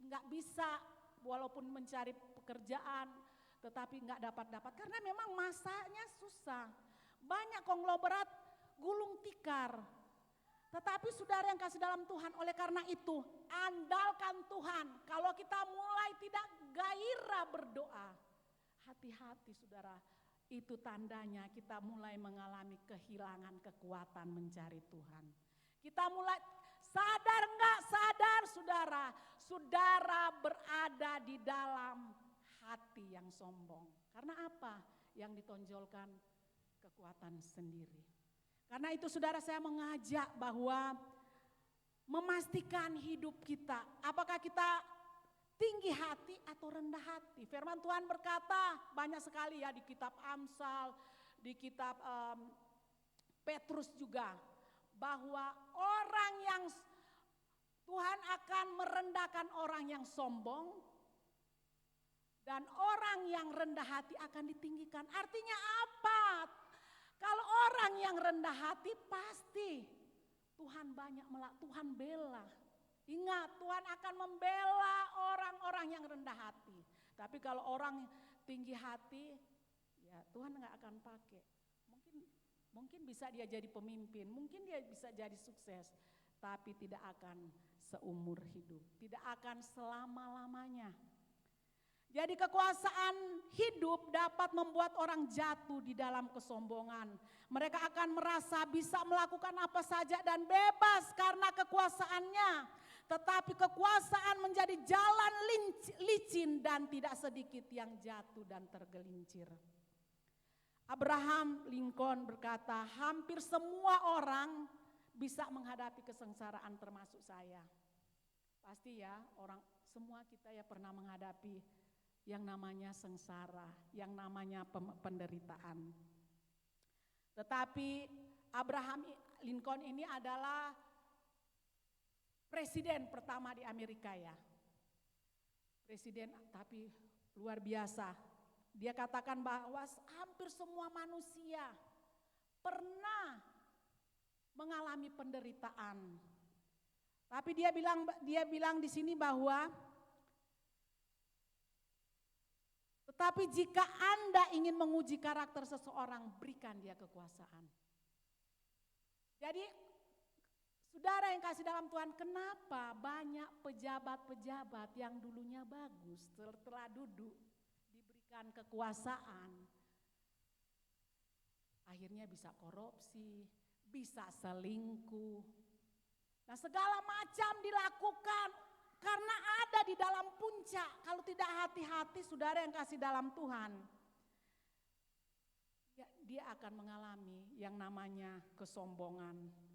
nggak bisa walaupun mencari pekerjaan tetapi nggak dapat karena memang masanya susah. Banyak konglomerat gulung tikar. Tetapi saudara yang kasih dalam Tuhan, oleh karena itu andalkan Tuhan. Kalau kita mulai tidak gairah berdoa, hati-hati saudara, itu tandanya kita mulai mengalami kehilangan kekuatan mencari Tuhan. Kita mulai sadar nggak sadar saudara berada di dalam hati yang sombong. Karena apa? Yang ditonjolkan kekuatan sendiri. Karena itu saudara, saya mengajak bahwa memastikan hidup kita, apakah kita tinggi hati atau rendah hati. Firman Tuhan berkata banyak sekali ya di kitab Amsal, di kitab Petrus juga, bahwa orang yang Tuhan akan merendahkan orang yang sombong dan orang yang rendah hati akan ditinggikan. Artinya apa? Kalau orang yang rendah hati pasti Tuhan Tuhan bela. Ingat, Tuhan akan membela orang-orang yang rendah hati. Tapi kalau orang tinggi hati, ya Tuhan nggak akan pakai. Mungkin bisa dia jadi pemimpin, mungkin dia bisa jadi sukses, tapi tidak akan seumur hidup, tidak akan selama-lamanya. Jadi kekuasaan hidup dapat membuat orang jatuh di dalam kesombongan. Mereka akan merasa bisa melakukan apa saja dan bebas karena kekuasaannya. Tetapi kekuasaan menjadi jalan licin dan tidak sedikit yang jatuh dan tergelincir. Abraham Lincoln berkata, hampir semua orang bisa menghadapi kesengsaraan termasuk saya. Pasti ya, semua kita ya pernah menghadapi yang namanya sengsara, yang namanya penderitaan. Tetapi Abraham Lincoln ini adalah presiden pertama di Amerika ya. Presiden tapi luar biasa. Dia katakan bahwa hampir semua manusia pernah mengalami penderitaan. Tapi dia bilang di sini bahwa tetapi jika Anda ingin menguji karakter seseorang, berikan dia kekuasaan. Jadi saudara yang kasih dalam Tuhan, kenapa banyak pejabat-pejabat yang dulunya bagus setelah duduk diberikan kekuasaan, akhirnya bisa korupsi, bisa selingkuh. Nah, segala macam dilakukan karena ada di dalam puncak. Kalau tidak hati-hati, saudara yang kasih dalam Tuhan, ya, dia akan mengalami yang namanya kesombongan.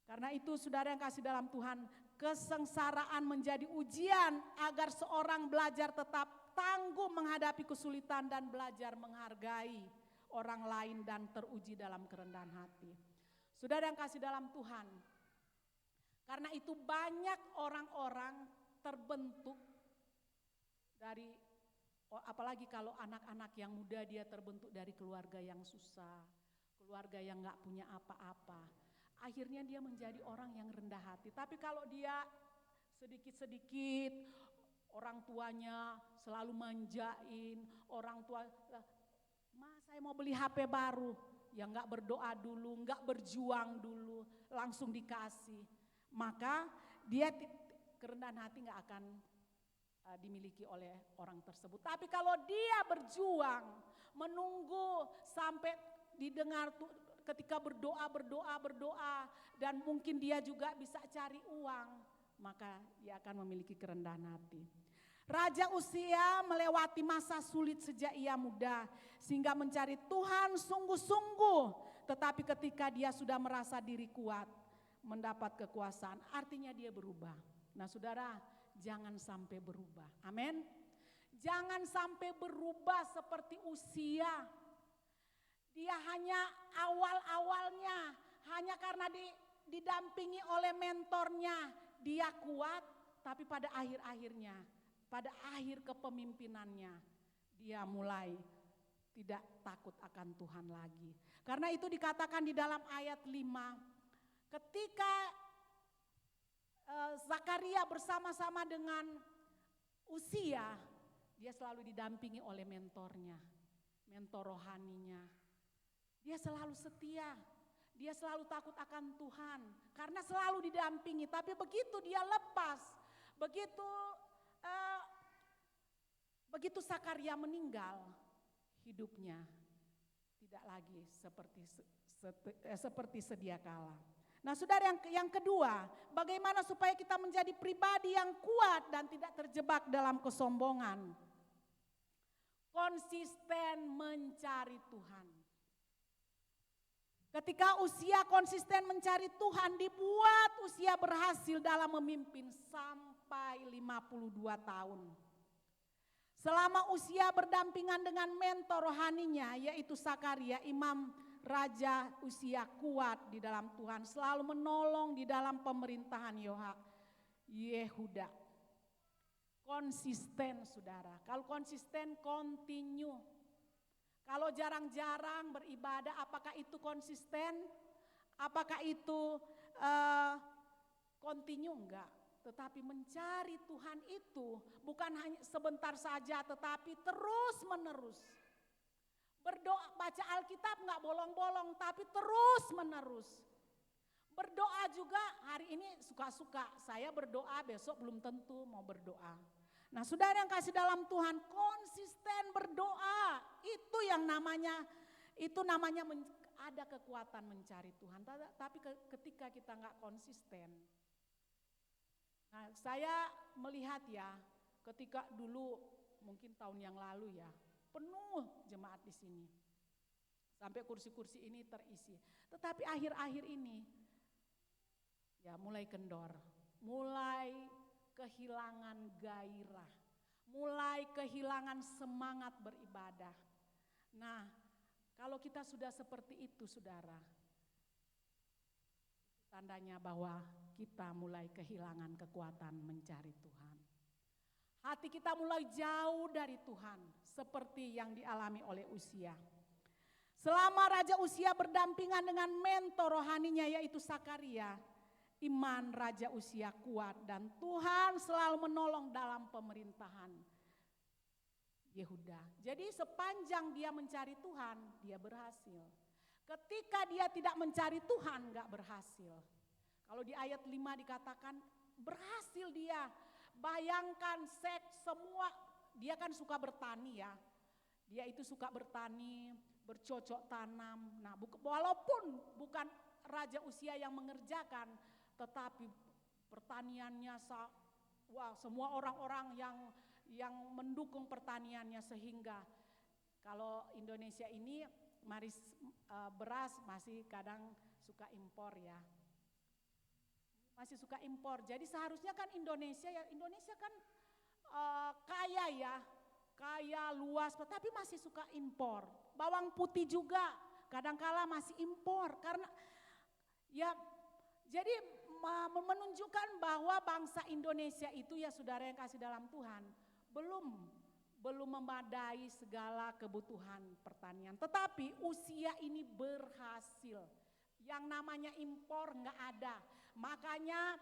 Karena itu saudara yang kasih dalam Tuhan, kesengsaraan menjadi ujian agar seorang belajar tetap tangguh menghadapi kesulitan dan belajar menghargai orang lain dan teruji dalam kerendahan hati. Saudara yang kasih dalam Tuhan, karena itu banyak orang-orang terbentuk dari, apalagi kalau anak-anak yang muda, dia terbentuk dari keluarga yang susah, keluarga yang gak punya apa-apa. Akhirnya dia menjadi orang yang rendah hati. Tapi kalau dia sedikit-sedikit, orang tuanya selalu manjain, orang tua, "Ma, saya mau beli HP baru." Ya gak berdoa dulu, gak berjuang dulu, langsung dikasih. Maka dia kerendahan hati gak akan dimiliki oleh orang tersebut. Tapi kalau dia berjuang, menunggu sampai didengar ketika berdoa, dan mungkin dia juga bisa cari uang, maka dia akan memiliki kerendahan hati. Raja Uzia melewati masa sulit sejak ia muda, sehingga mencari Tuhan sungguh-sungguh. Tetapi ketika dia sudah merasa diri kuat, mendapat kekuasaan, artinya dia berubah. Nah saudara, jangan sampai berubah. Amin. Jangan sampai berubah seperti Uzia. Dia hanya awal-awalnya, hanya karena didampingi oleh mentornya, dia kuat, tapi pada akhir-akhirnya, pada akhir kepemimpinannya, dia mulai tidak takut akan Tuhan lagi. Karena itu dikatakan di dalam ayat 5, ketika Zakaria bersama-sama dengan Uzia, dia selalu didampingi oleh mentornya, mentor rohaninya. Dia selalu setia, dia selalu takut akan Tuhan karena selalu didampingi. Tapi begitu dia lepas, begitu Zakaria meninggal, hidupnya tidak lagi seperti sedia kala. Nah saudara, yang kedua, bagaimana supaya kita menjadi pribadi yang kuat dan tidak terjebak dalam kesombongan? Konsisten mencari Tuhan. Ketika Uzia konsisten mencari Tuhan, dibuat Uzia berhasil dalam memimpin sampai 52 tahun. Selama Uzia berdampingan dengan mentor rohaninya, yaitu Zakaria, imam Raja Uzia kuat di dalam Tuhan, selalu menolong di dalam pemerintahan Yehuda. Konsisten saudara, kalau konsisten continue. Kalau jarang-jarang beribadah, apakah itu konsisten? Apakah itu continue? Enggak. Tetapi mencari Tuhan itu bukan hanya sebentar saja, tetapi terus menerus. Berdoa, baca Alkitab enggak bolong-bolong, tapi terus menerus. Berdoa juga hari ini suka-suka, saya berdoa, besok belum tentu mau berdoa. Nah saudara yang kasih dalam Tuhan, konsisten berdoa, itu yang namanya ada kekuatan mencari Tuhan. Tapi ketika kita nggak konsisten, nah saya melihat ya, ketika dulu mungkin tahun yang lalu ya, penuh jemaat di sini, sampai kursi-kursi ini terisi. Tetapi akhir-akhir ini, ya mulai kendor, mulai kehilangan gairah, mulai kehilangan semangat beribadah. Nah, kalau kita sudah seperti itu saudara, tandanya bahwa kita mulai kehilangan kekuatan mencari Tuhan. Hati kita mulai jauh dari Tuhan, seperti yang dialami oleh Uzia. Selama Raja Uzia berdampingan dengan mentor rohaninya yaitu Zakaria, iman Raja Uzia kuat dan Tuhan selalu menolong dalam pemerintahan Yehuda. Jadi sepanjang dia mencari Tuhan, dia berhasil. Ketika dia tidak mencari Tuhan, gak berhasil. Kalau di ayat 5 dikatakan berhasil dia. Bayangkan semua, dia kan suka bertani ya. Dia itu suka bertani, bercocok tanam. Nah walaupun bukan raja usia yang mengerjakan, tetapi pertaniannya semua orang-orang yang mendukung pertaniannya, sehingga kalau Indonesia ini beras masih kadang suka impor ya. Masih suka impor. Jadi seharusnya kan Indonesia kan kaya ya, kaya luas, tapi masih suka impor. Bawang putih juga kadangkala masih impor karena ya, jadi menunjukkan bahwa bangsa Indonesia itu ya saudara yang kasih dalam Tuhan belum memadai segala kebutuhan pertanian. Tetapi usia ini berhasil. Yang namanya impor nggak ada. Makanya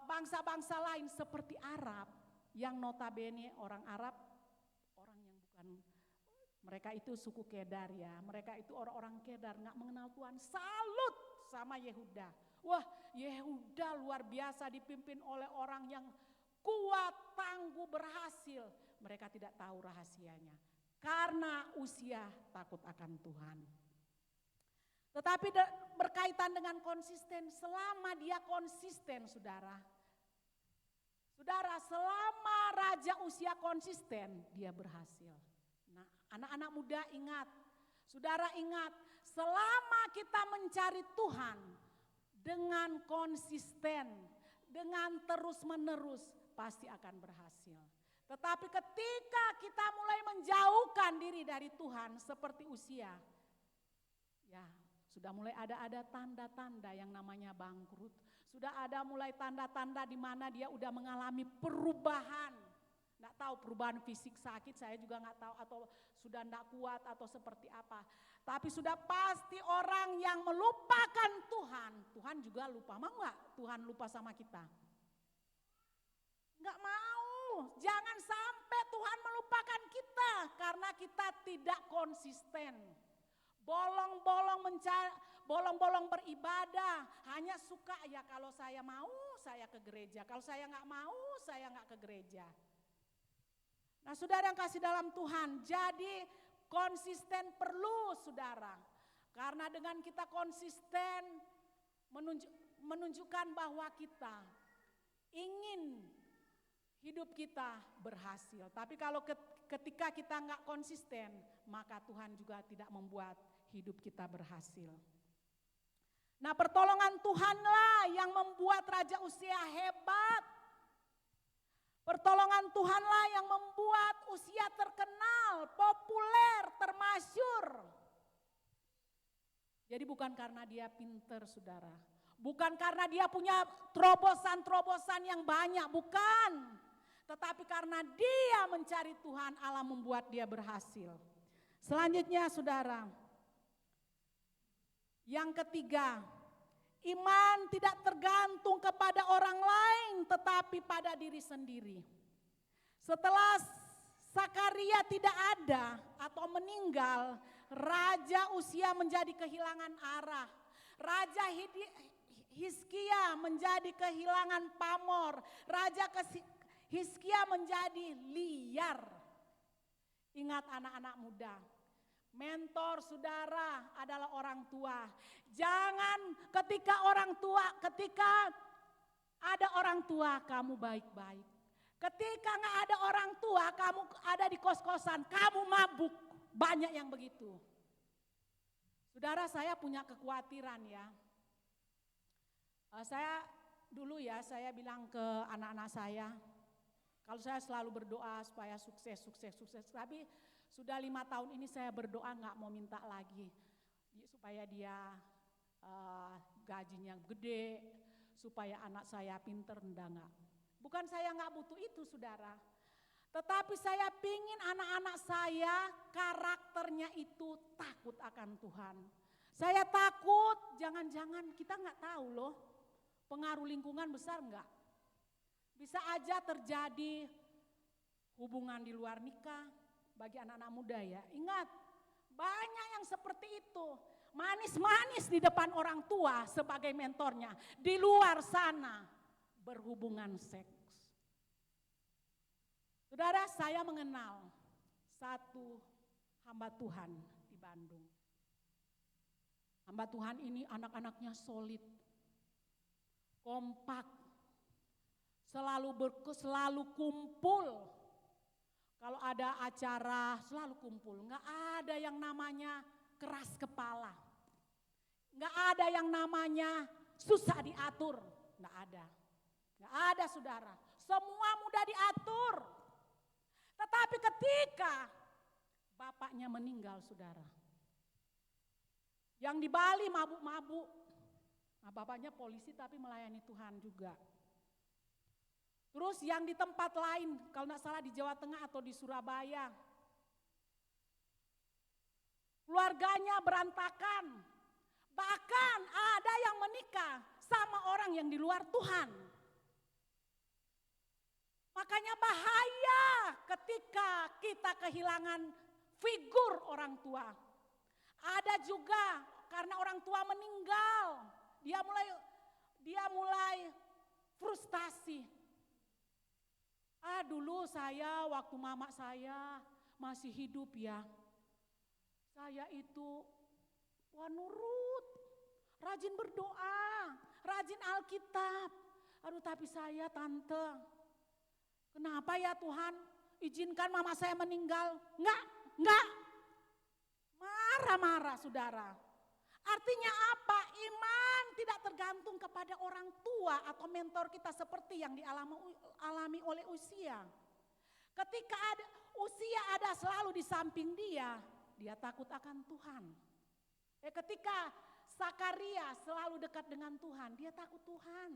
bangsa-bangsa lain seperti Arab, yang notabene orang Arab, orang yang bukan, mereka itu suku Kedar ya, mereka itu orang-orang Kedar nggak mengenal Tuhan, salut sama Yehuda. Wah, Yehuda luar biasa dipimpin oleh orang yang kuat, tangguh, berhasil. Mereka tidak tahu rahasianya karena usia takut akan Tuhan. Tetapi berkaitan dengan konsisten, selama dia konsisten saudara, selama raja usia konsisten, dia berhasil. Nah, anak-anak muda ingat, saudara ingat, selama kita mencari Tuhan dengan konsisten, dengan terus-menerus, pasti akan berhasil. Tetapi ketika kita mulai menjauhkan diri dari Tuhan seperti usia, ya sudah mulai ada tanda-tanda yang namanya bangkrut. Sudah ada mulai tanda-tanda di mana dia udah mengalami perubahan. Nggak tahu perubahan fisik, sakit, saya juga nggak tahu, atau sudah nggak kuat atau seperti apa. Tapi sudah pasti orang yang melupakan Tuhan, Tuhan juga lupa. Mau nggak Tuhan lupa sama kita? Nggak mau. Jangan sampai Tuhan melupakan kita karena kita tidak konsisten. Bolong-bolong beribadah, hanya suka ya kalau saya mau saya ke gereja, kalau saya nggak mau saya nggak ke gereja. Nah saudara yang kasih dalam Tuhan, jadi konsisten perlu saudara, karena dengan kita konsisten menunjukkan bahwa kita ingin hidup kita berhasil. Tapi kalau ketika kita nggak konsisten, maka Tuhan juga tidak membuat hidup kita berhasil. Nah, pertolongan Tuhanlah yang membuat Raja Usia hebat. Pertolongan Tuhanlah yang membuat Usia terkenal, populer, termasyur. Jadi bukan karena dia pinter saudara. Bukan karena dia punya terobosan-terobosan yang banyak, bukan. Tetapi karena dia mencari Tuhan, Allah membuat dia berhasil. Selanjutnya saudara, yang ketiga, iman tidak tergantung kepada orang lain tetapi pada diri sendiri. Setelah Sakaria tidak ada atau meninggal, Raja Usia menjadi kehilangan arah. Raja Hizkia menjadi kehilangan pamor. Raja Hizkia menjadi liar. Ingat anak-anak muda, mentor saudara adalah orang tua. Jangan ketika ada orang tua kamu baik-baik. Ketika nggak ada orang tua kamu ada di kos-kosan, kamu mabuk. Banyak yang begitu. Saudara, saya punya kekhawatiran ya. Saya bilang ke anak-anak saya, kalau saya selalu berdoa supaya sukses. Tapi sudah 5 tahun ini saya berdoa nggak mau minta lagi. Supaya dia gajinya gede, supaya anak saya pinter, enggak. Bukan saya nggak butuh itu saudara. Tetapi saya pingin anak-anak saya karakternya itu takut akan Tuhan. Saya takut jangan-jangan kita nggak tahu loh. Pengaruh lingkungan besar enggak? Bisa aja terjadi hubungan di luar nikah bagi anak-anak muda ya. Ingat, banyak yang seperti itu. Manis-manis di depan orang tua sebagai mentornya. Di luar sana berhubungan seks. Saudara, saya mengenal satu hamba Tuhan di Bandung. Hamba Tuhan ini anak-anaknya solid, kompak, selalu kumpul. Kalau ada acara selalu kumpul, nggak ada yang namanya keras kepala. Nggak ada yang namanya susah diatur, nggak ada. Nggak ada saudara, semua mudah diatur. Tetapi ketika bapaknya meninggal saudara, yang di Bali mabuk-mabuk, nah bapaknya polisi tapi melayani Tuhan juga. Terus yang di tempat lain, kalau nggak salah di Jawa Tengah atau di Surabaya, keluarganya berantakan. Bahkan ada yang menikah sama orang yang di luar Tuhan. Makanya bahaya ketika kita kehilangan figur orang tua. Ada juga karena orang tua meninggal, dia mulai frustasi. Dulu saya waktu mama saya masih hidup ya, saya itu nurut, rajin berdoa, rajin Alkitab. Aduh tapi saya tante, kenapa ya Tuhan izinkan mama saya meninggal? Enggak. Marah-marah saudara. Artinya apa? Iman tidak tergantung kepada orang tua atau mentor kita seperti yang dialami oleh Usia. Ketika Usia ada selalu di samping dia takut akan Tuhan. Ketika Sakaria selalu dekat dengan Tuhan, dia takut Tuhan.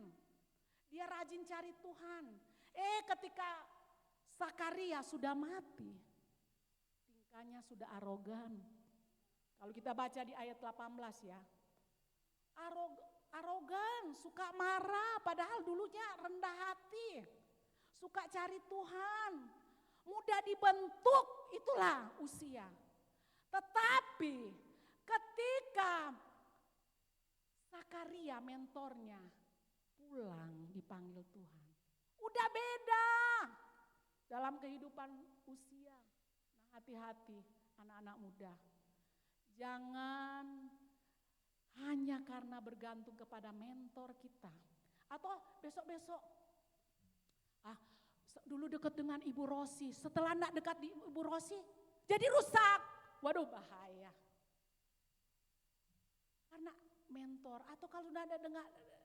Dia rajin cari Tuhan. Ketika Sakaria sudah mati, tingkahnya sudah arogan. Kalau kita baca di ayat 18 ya, arogan, suka marah, padahal dulunya rendah hati, suka cari Tuhan, mudah dibentuk, itulah Usia. Tetapi ketika Sakaria mentornya pulang dipanggil Tuhan, udah beda dalam kehidupan Usia. Nah, hati-hati anak-anak muda. Jangan hanya karena bergantung kepada mentor kita. Atau besok-besok, dulu dekat dengan Ibu Rosi, setelah enggak dekat di Ibu Rosi, jadi rusak. Waduh bahaya. Karena mentor, atau kalau enggak ada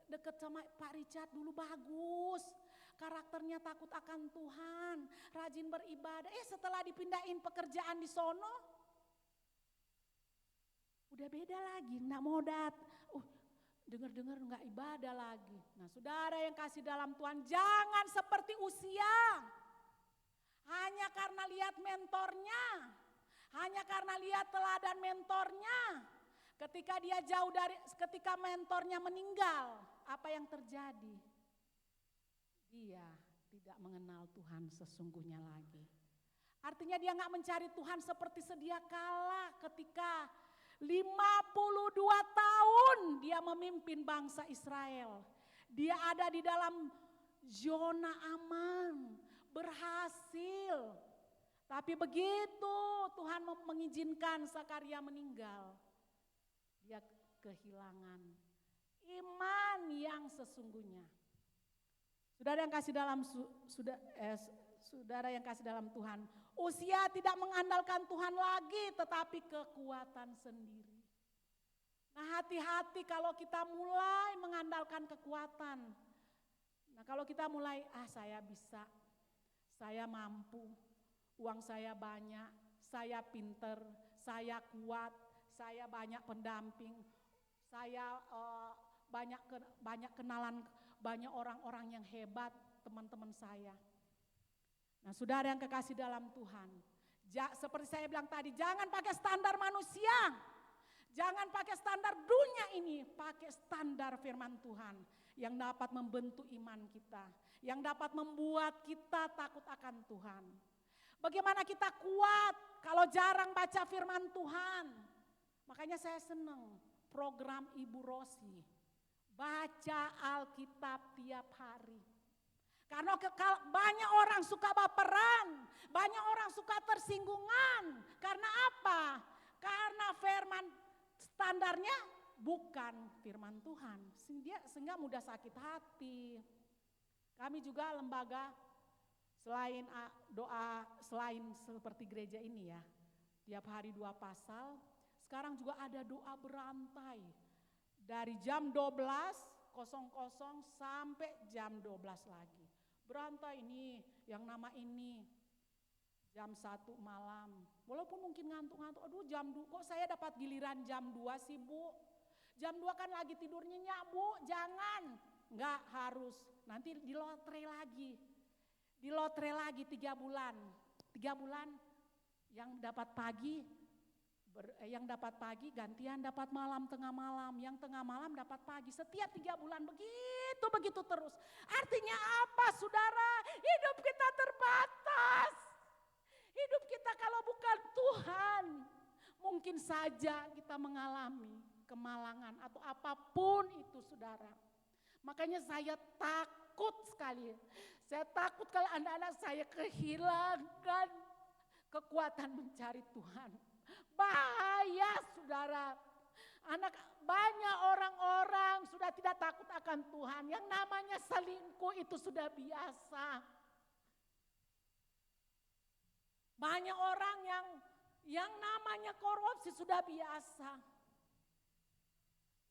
dekat sama Pak Richard dulu bagus. Karakternya takut akan Tuhan, rajin beribadah. Setelah dipindahin pekerjaan di sono, udah beda lagi, enggak modat. Dengar-dengar enggak ibadah lagi. Nah saudara yang kasih dalam Tuhan, jangan seperti Usia. Hanya karena lihat mentornya, hanya karena lihat teladan mentornya. Ketika mentornya meninggal, apa yang terjadi? Dia tidak mengenal Tuhan sesungguhnya lagi. Artinya dia enggak mencari Tuhan seperti sedia kala ketika 52 tahun dia memimpin bangsa Israel. Dia ada di dalam zona aman, berhasil. Tapi begitu Tuhan mengizinkan Sakaria meninggal, dia kehilangan iman yang sesungguhnya. Saudara yang kasih dalam Tuhan, Usia tidak mengandalkan Tuhan lagi tetapi kekuatan sendiri. Nah hati-hati kalau kita mulai mengandalkan kekuatan. Nah kalau kita mulai, saya bisa, saya mampu, uang saya banyak, saya pinter, saya kuat, saya banyak pendamping, saya banyak kenalan, banyak orang-orang yang hebat, teman-teman saya. Nah saudara yang kekasih dalam Tuhan, seperti saya bilang tadi, jangan pakai standar manusia, jangan pakai standar dunia ini, pakai standar firman Tuhan yang dapat membentuk iman kita, yang dapat membuat kita takut akan Tuhan. Bagaimana kita kuat kalau jarang baca firman Tuhan? Makanya saya senang program Ibu Rosi, baca Alkitab tiap hari. Karena banyak orang suka baperan, banyak orang suka tersinggungan. Karena apa? Karena firman standarnya bukan firman Tuhan, sehingga mudah sakit hati. Kami juga lembaga selain selain seperti gereja ini ya, tiap hari 2 pasal, sekarang juga ada doa berantai dari jam 12.00 sampai jam 12 lagi. Berantai ini, yang nama ini, jam 1 malam. Walaupun mungkin ngantuk-ngantuk, aduh jam 2, kok saya dapat giliran jam 2 sih Bu? Jam 2 kan lagi tidur nyenyak Bu, jangan. Enggak harus, nanti dilotre lagi. Dilotre lagi 3 bulan. 3 bulan yang dapat pagi, gantian dapat malam, tengah malam. Yang tengah malam dapat pagi, setiap 3 bulan begitu terus. Artinya apa saudara? Hidup kita terbatas. Hidup kita kalau bukan Tuhan, mungkin saja kita mengalami kemalangan atau apapun itu saudara. Makanya saya takut sekali. Saya takut kalau anak-anak saya kehilangan kekuatan mencari Tuhan. Bahaya saudara. Banyak orang-orang sudah tidak takut akan Tuhan. Yang namanya selingkuh itu sudah biasa. Banyak orang yang namanya korupsi sudah biasa.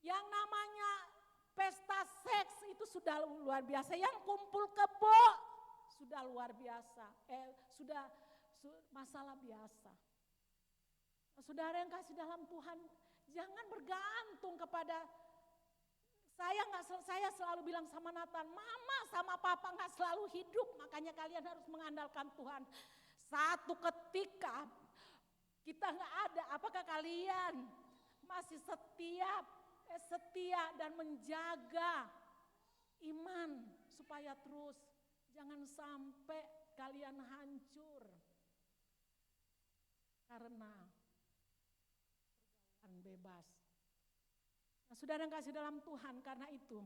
Yang namanya pesta seks itu sudah luar biasa. Yang kumpul kebo sudah luar biasa. Sudah masalah biasa. Saudara yang kasih dalam Tuhan, jangan bergantung kepada saya selalu bilang sama Nathan, mama sama papa nggak selalu hidup, makanya kalian harus mengandalkan Tuhan. Satu ketika kita nggak ada, apakah kalian masih setia dan menjaga iman supaya terus jangan sampai kalian hancur karena pergaulan bebas. Nah, saudara yang kasih dalam Tuhan, karena itu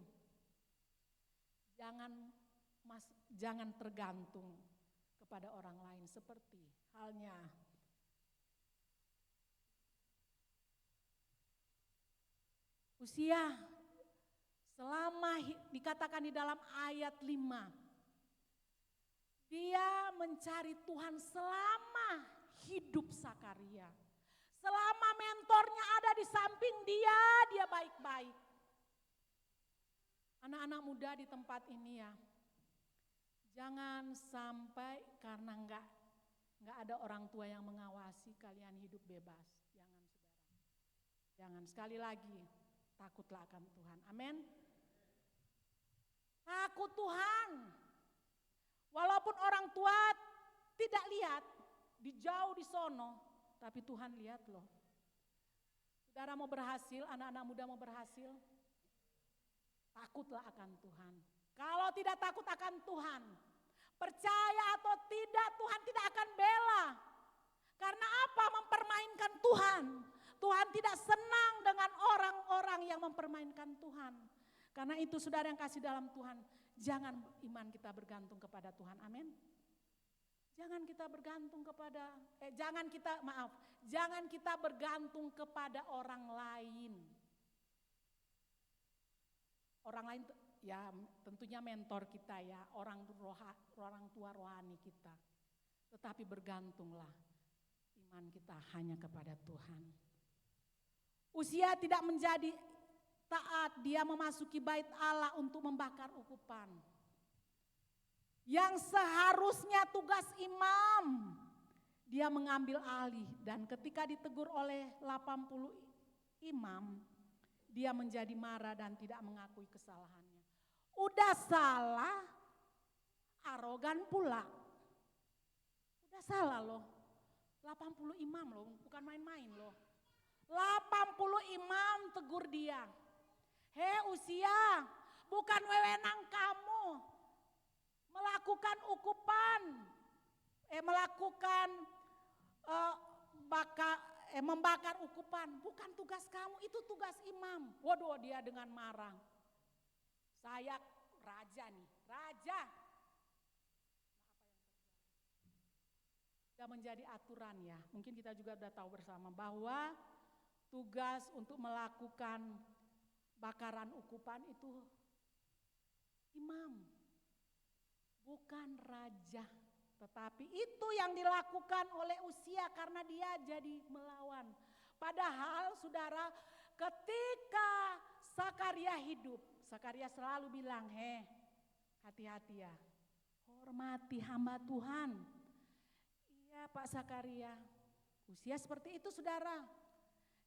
jangan tergantung kepada orang lain, seperti halnya Usia selama dikatakan di dalam ayat 5, dia mencari Tuhan selama hidup Sakaria. Selama mentornya ada di samping dia baik-baik. Anak-anak muda di tempat ini ya, jangan sampai karena enggak ada orang tua yang mengawasi kalian hidup bebas. Jangan saudara. Jangan, sekali lagi, takutlah akan Tuhan. Amin. Takut Tuhan. Walaupun orang tua tidak lihat, di jauh di sono, tapi Tuhan lihat loh. Saudara mau berhasil, anak-anak muda mau berhasil, takutlah akan Tuhan. Kalau tidak takut akan Tuhan, percaya atau tidak, Tuhan tidak akan bela. Karena apa? Mempermainkan Tuhan. Tuhan tidak senang dengan orang-orang yang mempermainkan Tuhan. Karena itu saudara yang kasih dalam Tuhan, jangan iman kita bergantung kepada Tuhan. Amin. Jangan kita bergantung jangan kita bergantung kepada orang lain. Orang lain ya tentunya mentor kita ya, orang tua rohani kita. Tetapi bergantunglah iman kita hanya kepada Tuhan. Usia tidak menjadi taat, dia memasuki bait Allah untuk membakar ukupan. Yang seharusnya tugas imam, dia mengambil alih, dan ketika ditegur oleh 80 imam, dia menjadi marah dan tidak mengakui kesalahannya. Udah salah, arogan pula. Udah salah loh, 80 imam loh, bukan main-main loh. 80 imam tegur dia. Hei Usia, bukan wewenang kamu melakukan ukupan, membakar ukupan, bukan tugas kamu, itu tugas imam. Waduh, dia dengan marah. Saya raja nih, raja. Sudah menjadi aturan ya, mungkin kita juga sudah tahu bersama bahwa tugas untuk melakukan bakaran ukupan itu imam, bukan raja. Tetapi itu yang dilakukan oleh Uzia karena dia jadi melawan. Padahal saudara, ketika Sakaria hidup, Sakaria selalu bilang, hati-hati ya, hormati hamba Tuhan. Iya Pak Sakaria, Uzia seperti itu saudara.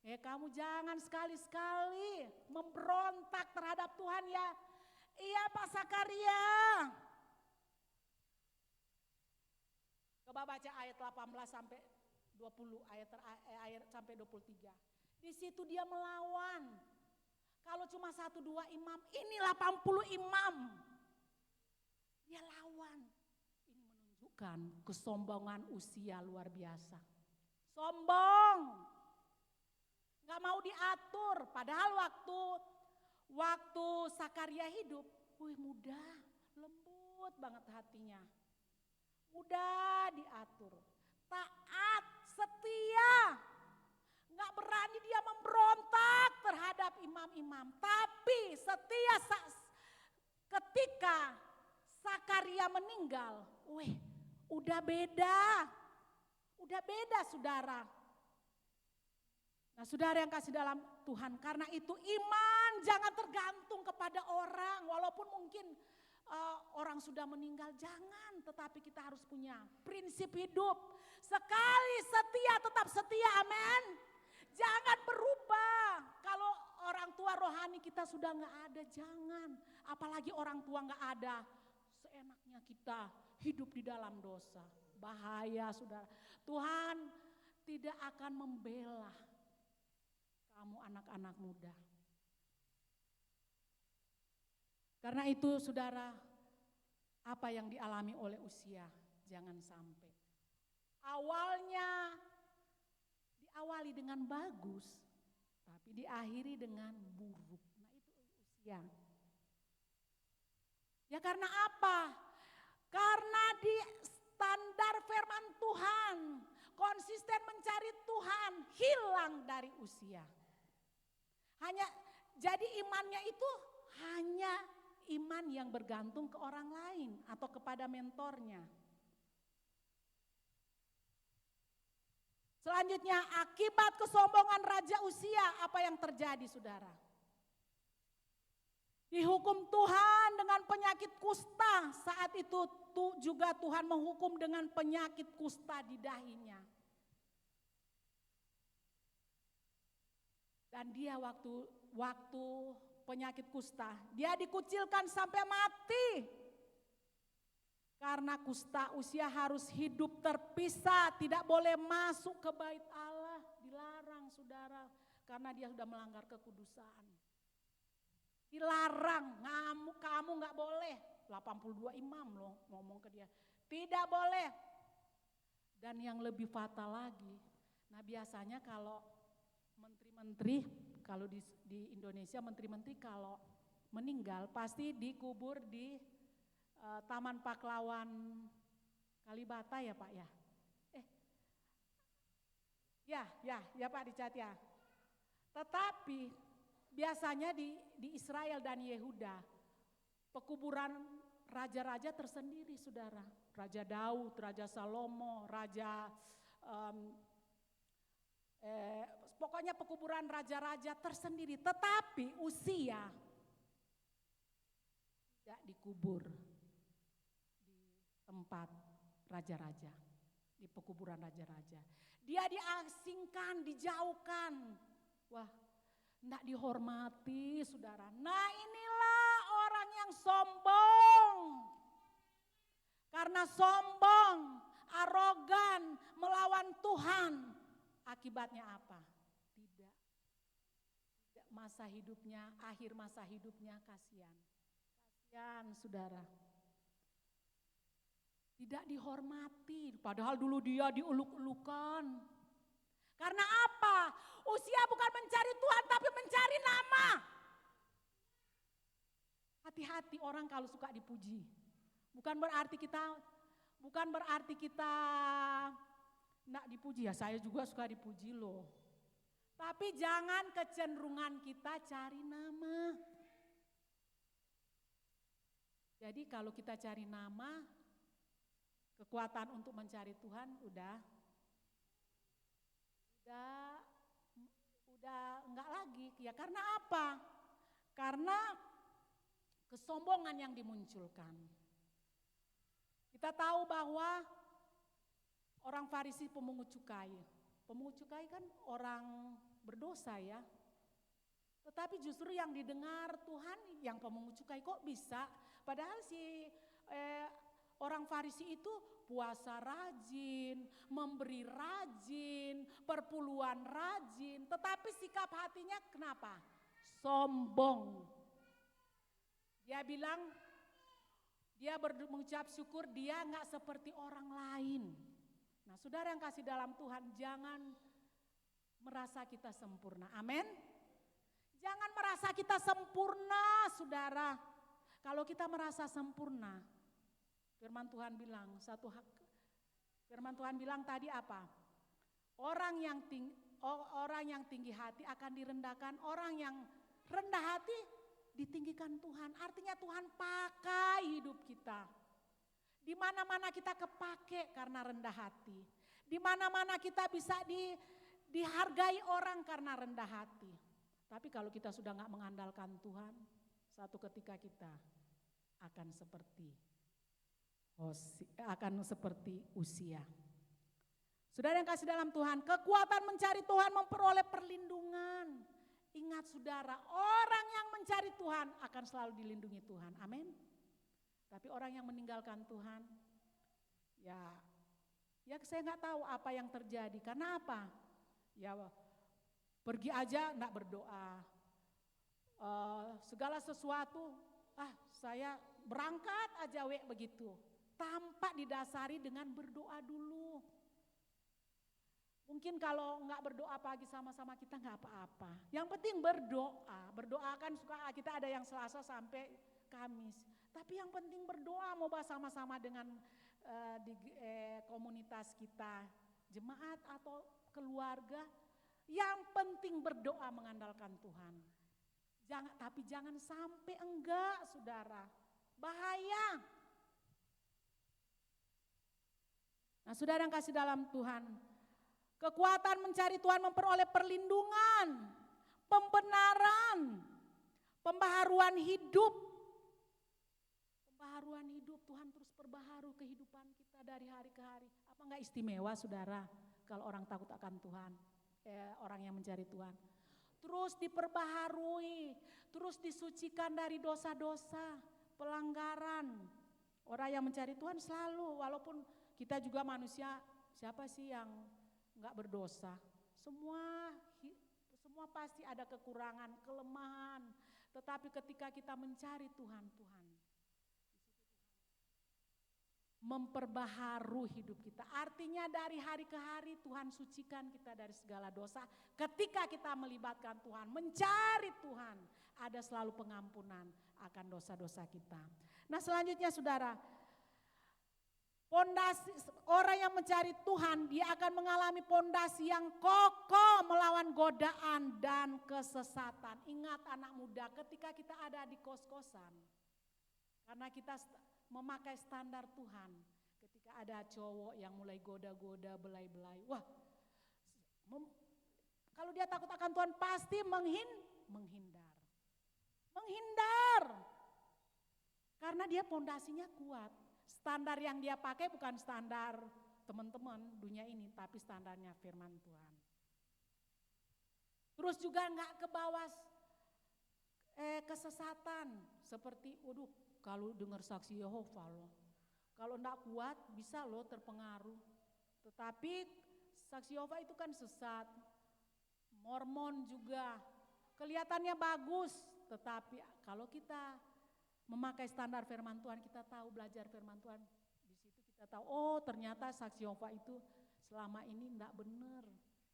Kamu jangan sekali-sekali memberontak terhadap Tuhan ya. Iya Pak Sakaria. Coba baca ayat 18 sampai 20, ayat sampai 23. Di situ dia melawan. Kalau cuma 1-2 imam, ini 80 imam. Dia lawan. Ini menunjukkan kesombongan Uzia luar biasa. Sombong. Gak mau diatur. Padahal waktu Sakaria hidup, mudah, lembut banget hatinya. Mudah diatur, taat, setia. Gak berani dia memberontak terhadap imam-imam. Tapi setia ketika Sakaria meninggal, udah beda. Udah beda saudara. Nah saudara yang kasih dalam Tuhan, karena itu iman jangan tergantung kepada orang. Walaupun mungkin orang sudah meninggal, jangan. Tetapi kita harus punya prinsip hidup. Sekali setia tetap setia, amin. Jangan berubah. Kalau orang tua rohani kita sudah gak ada, jangan. Apalagi orang tua gak ada, seenaknya kita hidup di dalam dosa. Bahaya saudara. Tuhan tidak akan membela kamu anak-anak muda. Karena itu saudara, apa yang dialami oleh Uzia, jangan sampai. Awalnya diawali dengan bagus, tapi diakhiri dengan buruk. Nah itu Uzia. Ya karena apa? Karena di standar firman Tuhan, konsisten mencari Tuhan, hilang dari Uzia. Jadi imannya itu hanya iman yang bergantung ke orang lain atau kepada mentornya. Selanjutnya akibat kesombongan Raja Uzia, apa yang terjadi saudara? Dihukum Tuhan dengan penyakit kusta. Saat itu juga Tuhan menghukum dengan penyakit kusta di dahinya. Dan dia waktu penyakit kusta, dia dikucilkan sampai mati. Karena kusta, Uzia harus hidup terpisah, tidak boleh masuk ke bait Allah, dilarang saudara, karena dia sudah melanggar kekudusan. Dilarang, kamu gak boleh, 82 imam loh ngomong ke dia, tidak boleh. Dan yang lebih fatal lagi, nah biasanya kalau menteri-menteri, kalau di Indonesia menteri-menteri kalau meninggal pasti dikubur di Taman Paklawan Kalibata ya Pak ya? Ya Pak dicatat ya. Tetapi biasanya di Israel dan Yehuda pekuburan raja-raja tersendiri saudara. Raja Daud, Raja Salomo, pokoknya pekuburan raja-raja tersendiri. Tetapi Uzia tidak dikubur di tempat raja-raja, di pekuburan raja-raja. Dia diasingkan, dijauhkan. Wah, tidak dihormati saudara. Nah inilah orang yang sombong. Karena sombong, arogan, melawan Tuhan. Akibatnya apa? Tidak masa hidupnya, akhir masa hidupnya kasihan. Kasihan saudara. Tidak dihormati, padahal dulu dia diuluk-ulukan. Karena apa? Uzia bukan mencari Tuhan tapi mencari nama. Hati-hati orang kalau suka dipuji. Bukan berarti kita enggak dipuji ya, saya juga suka dipuji loh. Tapi jangan kecenderungan kita cari nama. Jadi kalau kita cari nama, kekuatan untuk mencari Tuhan udah enggak lagi. Ya karena apa? Karena kesombongan yang dimunculkan. Kita tahu bahwa orang Farisi pemungut cukai. Pemungut cukai kan orang berdosa ya. Tetapi justru yang didengar Tuhan yang pemungut cukai kok bisa. Padahal si orang Farisi itu puasa rajin, memberi rajin, perpuluhan rajin. Tetapi sikap hatinya kenapa? Sombong. Dia bilang, dia mengucap syukur dia gak seperti orang lain. Nah saudara yang kasih dalam Tuhan, jangan merasa kita sempurna. Amin. Jangan merasa kita sempurna, saudara. Kalau kita merasa sempurna, firman Tuhan bilang firman Tuhan bilang tadi apa? Orang yang tinggi hati akan direndahkan, orang yang rendah hati ditinggikan Tuhan. Artinya Tuhan pakai hidup kita. Di mana-mana kita kepake karena rendah hati. Di mana-mana kita bisa dihargai orang karena rendah hati. Tapi kalau kita sudah gak mengandalkan Tuhan, satu ketika kita akan seperti Usia. Saudara yang kasih dalam Tuhan, kekuatan mencari Tuhan memperoleh perlindungan. Ingat saudara, orang yang mencari Tuhan akan selalu dilindungi Tuhan. Amin. Tapi orang yang meninggalkan Tuhan, ya saya gak tahu apa yang terjadi. Karena apa? Ya pergi aja enggak berdoa. Segala sesuatu, saya berangkat aja begitu. Tanpa didasari dengan berdoa dulu. Mungkin kalau enggak berdoa pagi sama-sama kita enggak apa-apa. Yang penting berdoa. Berdoa kan suka kita ada yang Selasa sampai Kamis. Tapi yang penting berdoa, mau bersama-sama dengan di komunitas kita, jemaat atau keluarga. Yang penting berdoa mengandalkan Tuhan. Tapi jangan sampai enggak, saudara. Bahaya. Nah, saudara yang kasih dalam Tuhan, kekuatan mencari Tuhan memperoleh perlindungan, pembenaran, pembaharuan hidup. Pembaharuan hidup, Tuhan terus perbaharui kehidupan kita dari hari ke hari. Apa enggak istimewa, saudara, kalau orang takut akan Tuhan? Orang yang mencari Tuhan terus diperbaharui, terus disucikan dari dosa-dosa, pelanggaran. Orang yang mencari Tuhan selalu, walaupun kita juga manusia, siapa sih yang enggak berdosa? Semua pasti ada kekurangan, kelemahan. Tetapi ketika kita mencari Tuhan memperbaharui hidup kita. Artinya dari hari ke hari Tuhan sucikan kita dari segala dosa. Ketika kita melibatkan Tuhan, mencari Tuhan, ada selalu pengampunan akan dosa-dosa kita. Nah selanjutnya saudara, pondasi orang yang mencari Tuhan, dia akan mengalami pondasi yang kokoh melawan godaan dan kesesatan. Ingat anak muda, ketika kita ada di kos-kosan, karena kita memakai standar Tuhan. Ketika ada cowok yang mulai goda-goda, belai-belai. Wah, kalau dia takut akan Tuhan pasti menghindar. Menghindar. Karena dia pondasinya kuat. Standar yang dia pakai bukan standar teman-teman dunia ini, tapi standarnya firman Tuhan. Terus juga enggak ke bawah kesesatan. Seperti, kalau dengar saksi Yehova loh, kalau enggak kuat bisa loh terpengaruh. Tetapi saksi Yehova itu kan sesat. Mormon juga kelihatannya bagus, tetapi kalau kita memakai standar firman Tuhan, kita tahu belajar firman Tuhan, di situ kita tahu, oh ternyata saksi Yehova itu selama ini enggak benar.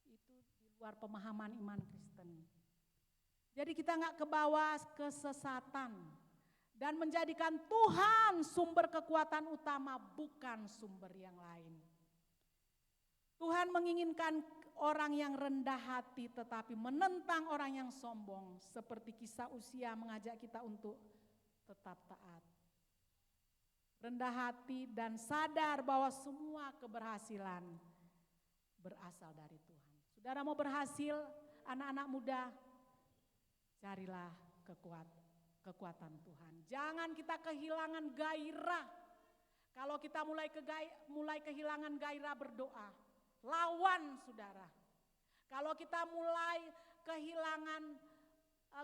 Itu di luar pemahaman iman Kristen. Jadi kita enggak ke bawah kesesatan. Dan menjadikan Tuhan sumber kekuatan utama, bukan sumber yang lain. Tuhan menginginkan orang yang rendah hati tetapi menentang orang yang sombong. Seperti kisah Uzia mengajak kita untuk tetap taat. Rendah hati dan sadar bahwa semua keberhasilan berasal dari Tuhan. Saudara mau berhasil, anak-anak muda, carilah kekuatan Tuhan. Jangan kita kehilangan gairah. Kalau kita mulai kehilangan gairah berdoa, lawan saudara. Kalau kita mulai kehilangan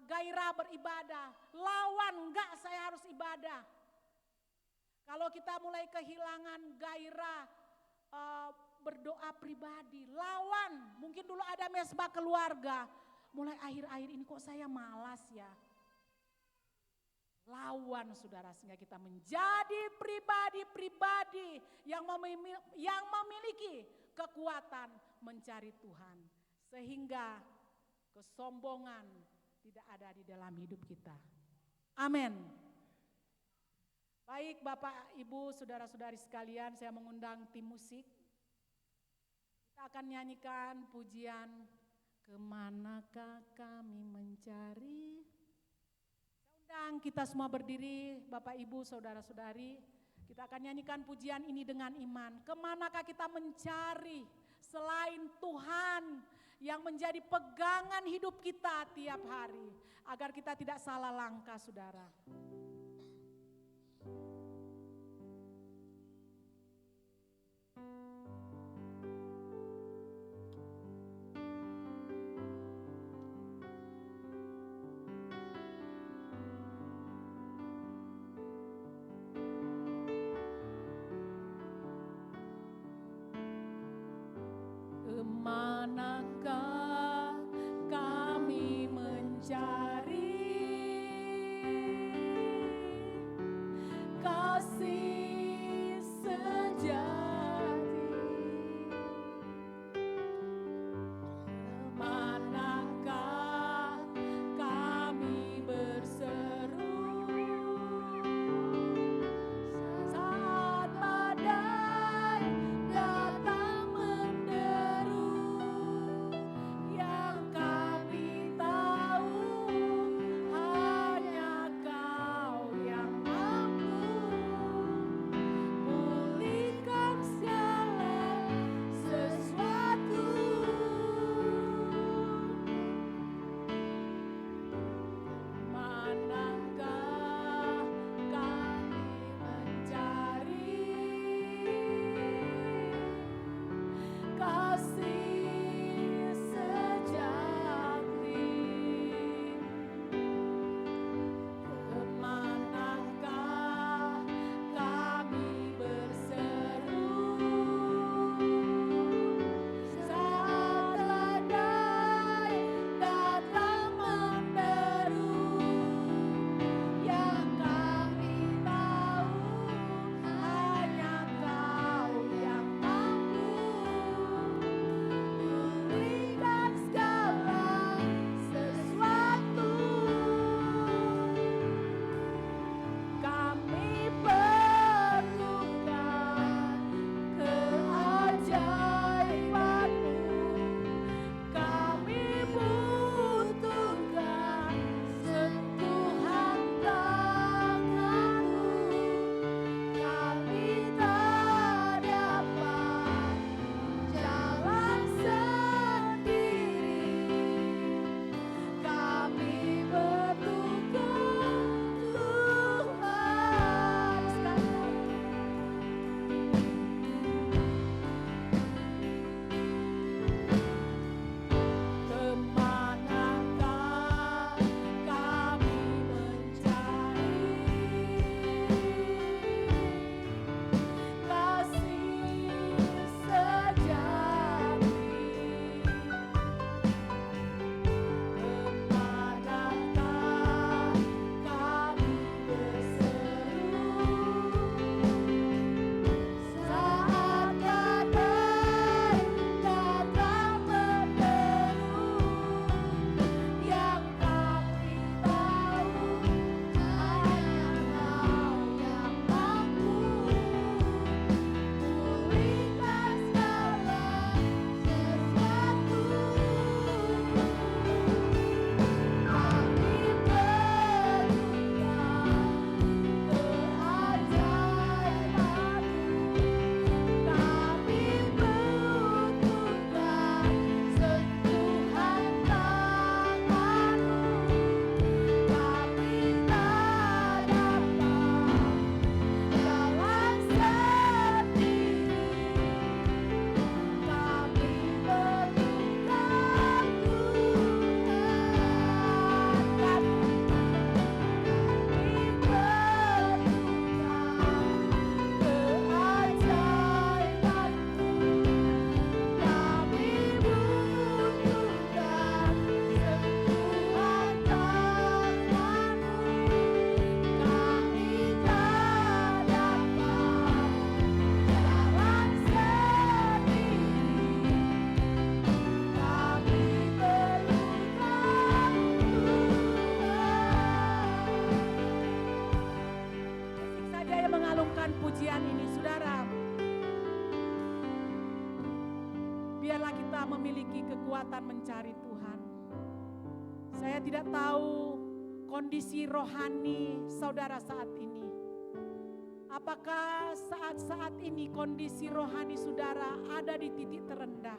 gairah beribadah, lawan, enggak saya harus ibadah. Kalau kita mulai kehilangan gairah berdoa pribadi, lawan. Mungkin dulu ada mesbah keluarga, mulai akhir-akhir ini kok saya malas ya. Lawan saudara, sehingga kita menjadi pribadi-pribadi yang memiliki kekuatan mencari Tuhan. Sehingga kesombongan tidak ada di dalam hidup kita. Amin. Baik Bapak, Ibu, saudara-saudari sekalian, saya mengundang tim musik. Kita akan nyanyikan pujian Kemanakah Kami Mencari. Saya undang kita semua berdiri, Bapak, Ibu, saudara-saudari. Kita akan nyanyikan pujian ini dengan iman. Kemanakah kita mencari selain Tuhan yang menjadi pegangan hidup kita tiap hari. Agar kita tidak salah langkah, saudara. Kemanakah kami mencari pujian ini, saudara. Biarlah kita memiliki kekuatan mencari Tuhan. Saya tidak tahu kondisi rohani saudara saat ini. Apakah saat-saat ini kondisi rohani saudara ada di titik terendah?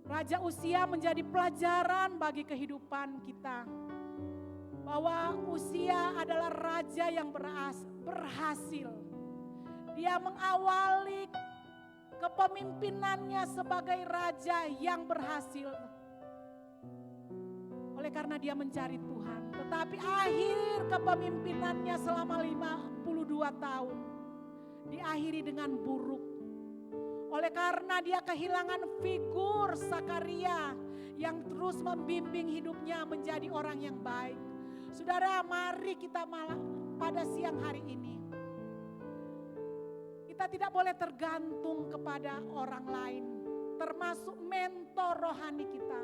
Raja Usia menjadi pelajaran bagi kehidupan kita. Bahwa Usia adalah raja yang berhasil. Dia mengawali kepemimpinannya sebagai raja yang berhasil. Oleh karena dia mencari Tuhan. Tetapi akhir kepemimpinannya selama 52 tahun. Diakhiri dengan buruk. Oleh karena dia kehilangan figur Sakaria yang terus membimbing hidupnya menjadi orang yang baik. Saudara, mari kita pada siang hari ini. Kita tidak boleh tergantung kepada orang lain, termasuk mentor rohani kita.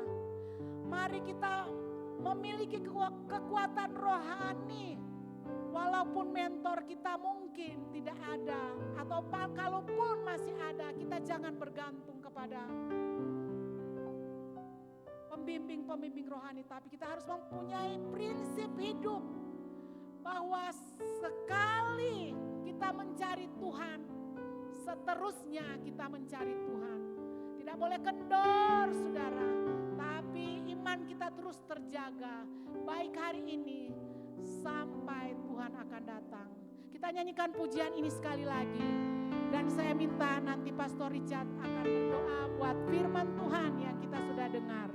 Mari kita memiliki kekuatan rohani, walaupun mentor kita mungkin tidak ada, atau kalaupun masih ada, kita jangan bergantung kepada pembimbing-pembimbing rohani, tapi kita harus mempunyai prinsip hidup bahwa sekali kita mencari Tuhan, seterusnya kita mencari Tuhan. Tidak boleh kendor, saudara, tapi iman kita terus terjaga, baik hari ini sampai Tuhan akan datang. Kita nyanyikan pujian ini sekali lagi, dan saya minta nanti Pastor Richard akan berdoa buat firman Tuhan yang kita sudah dengar.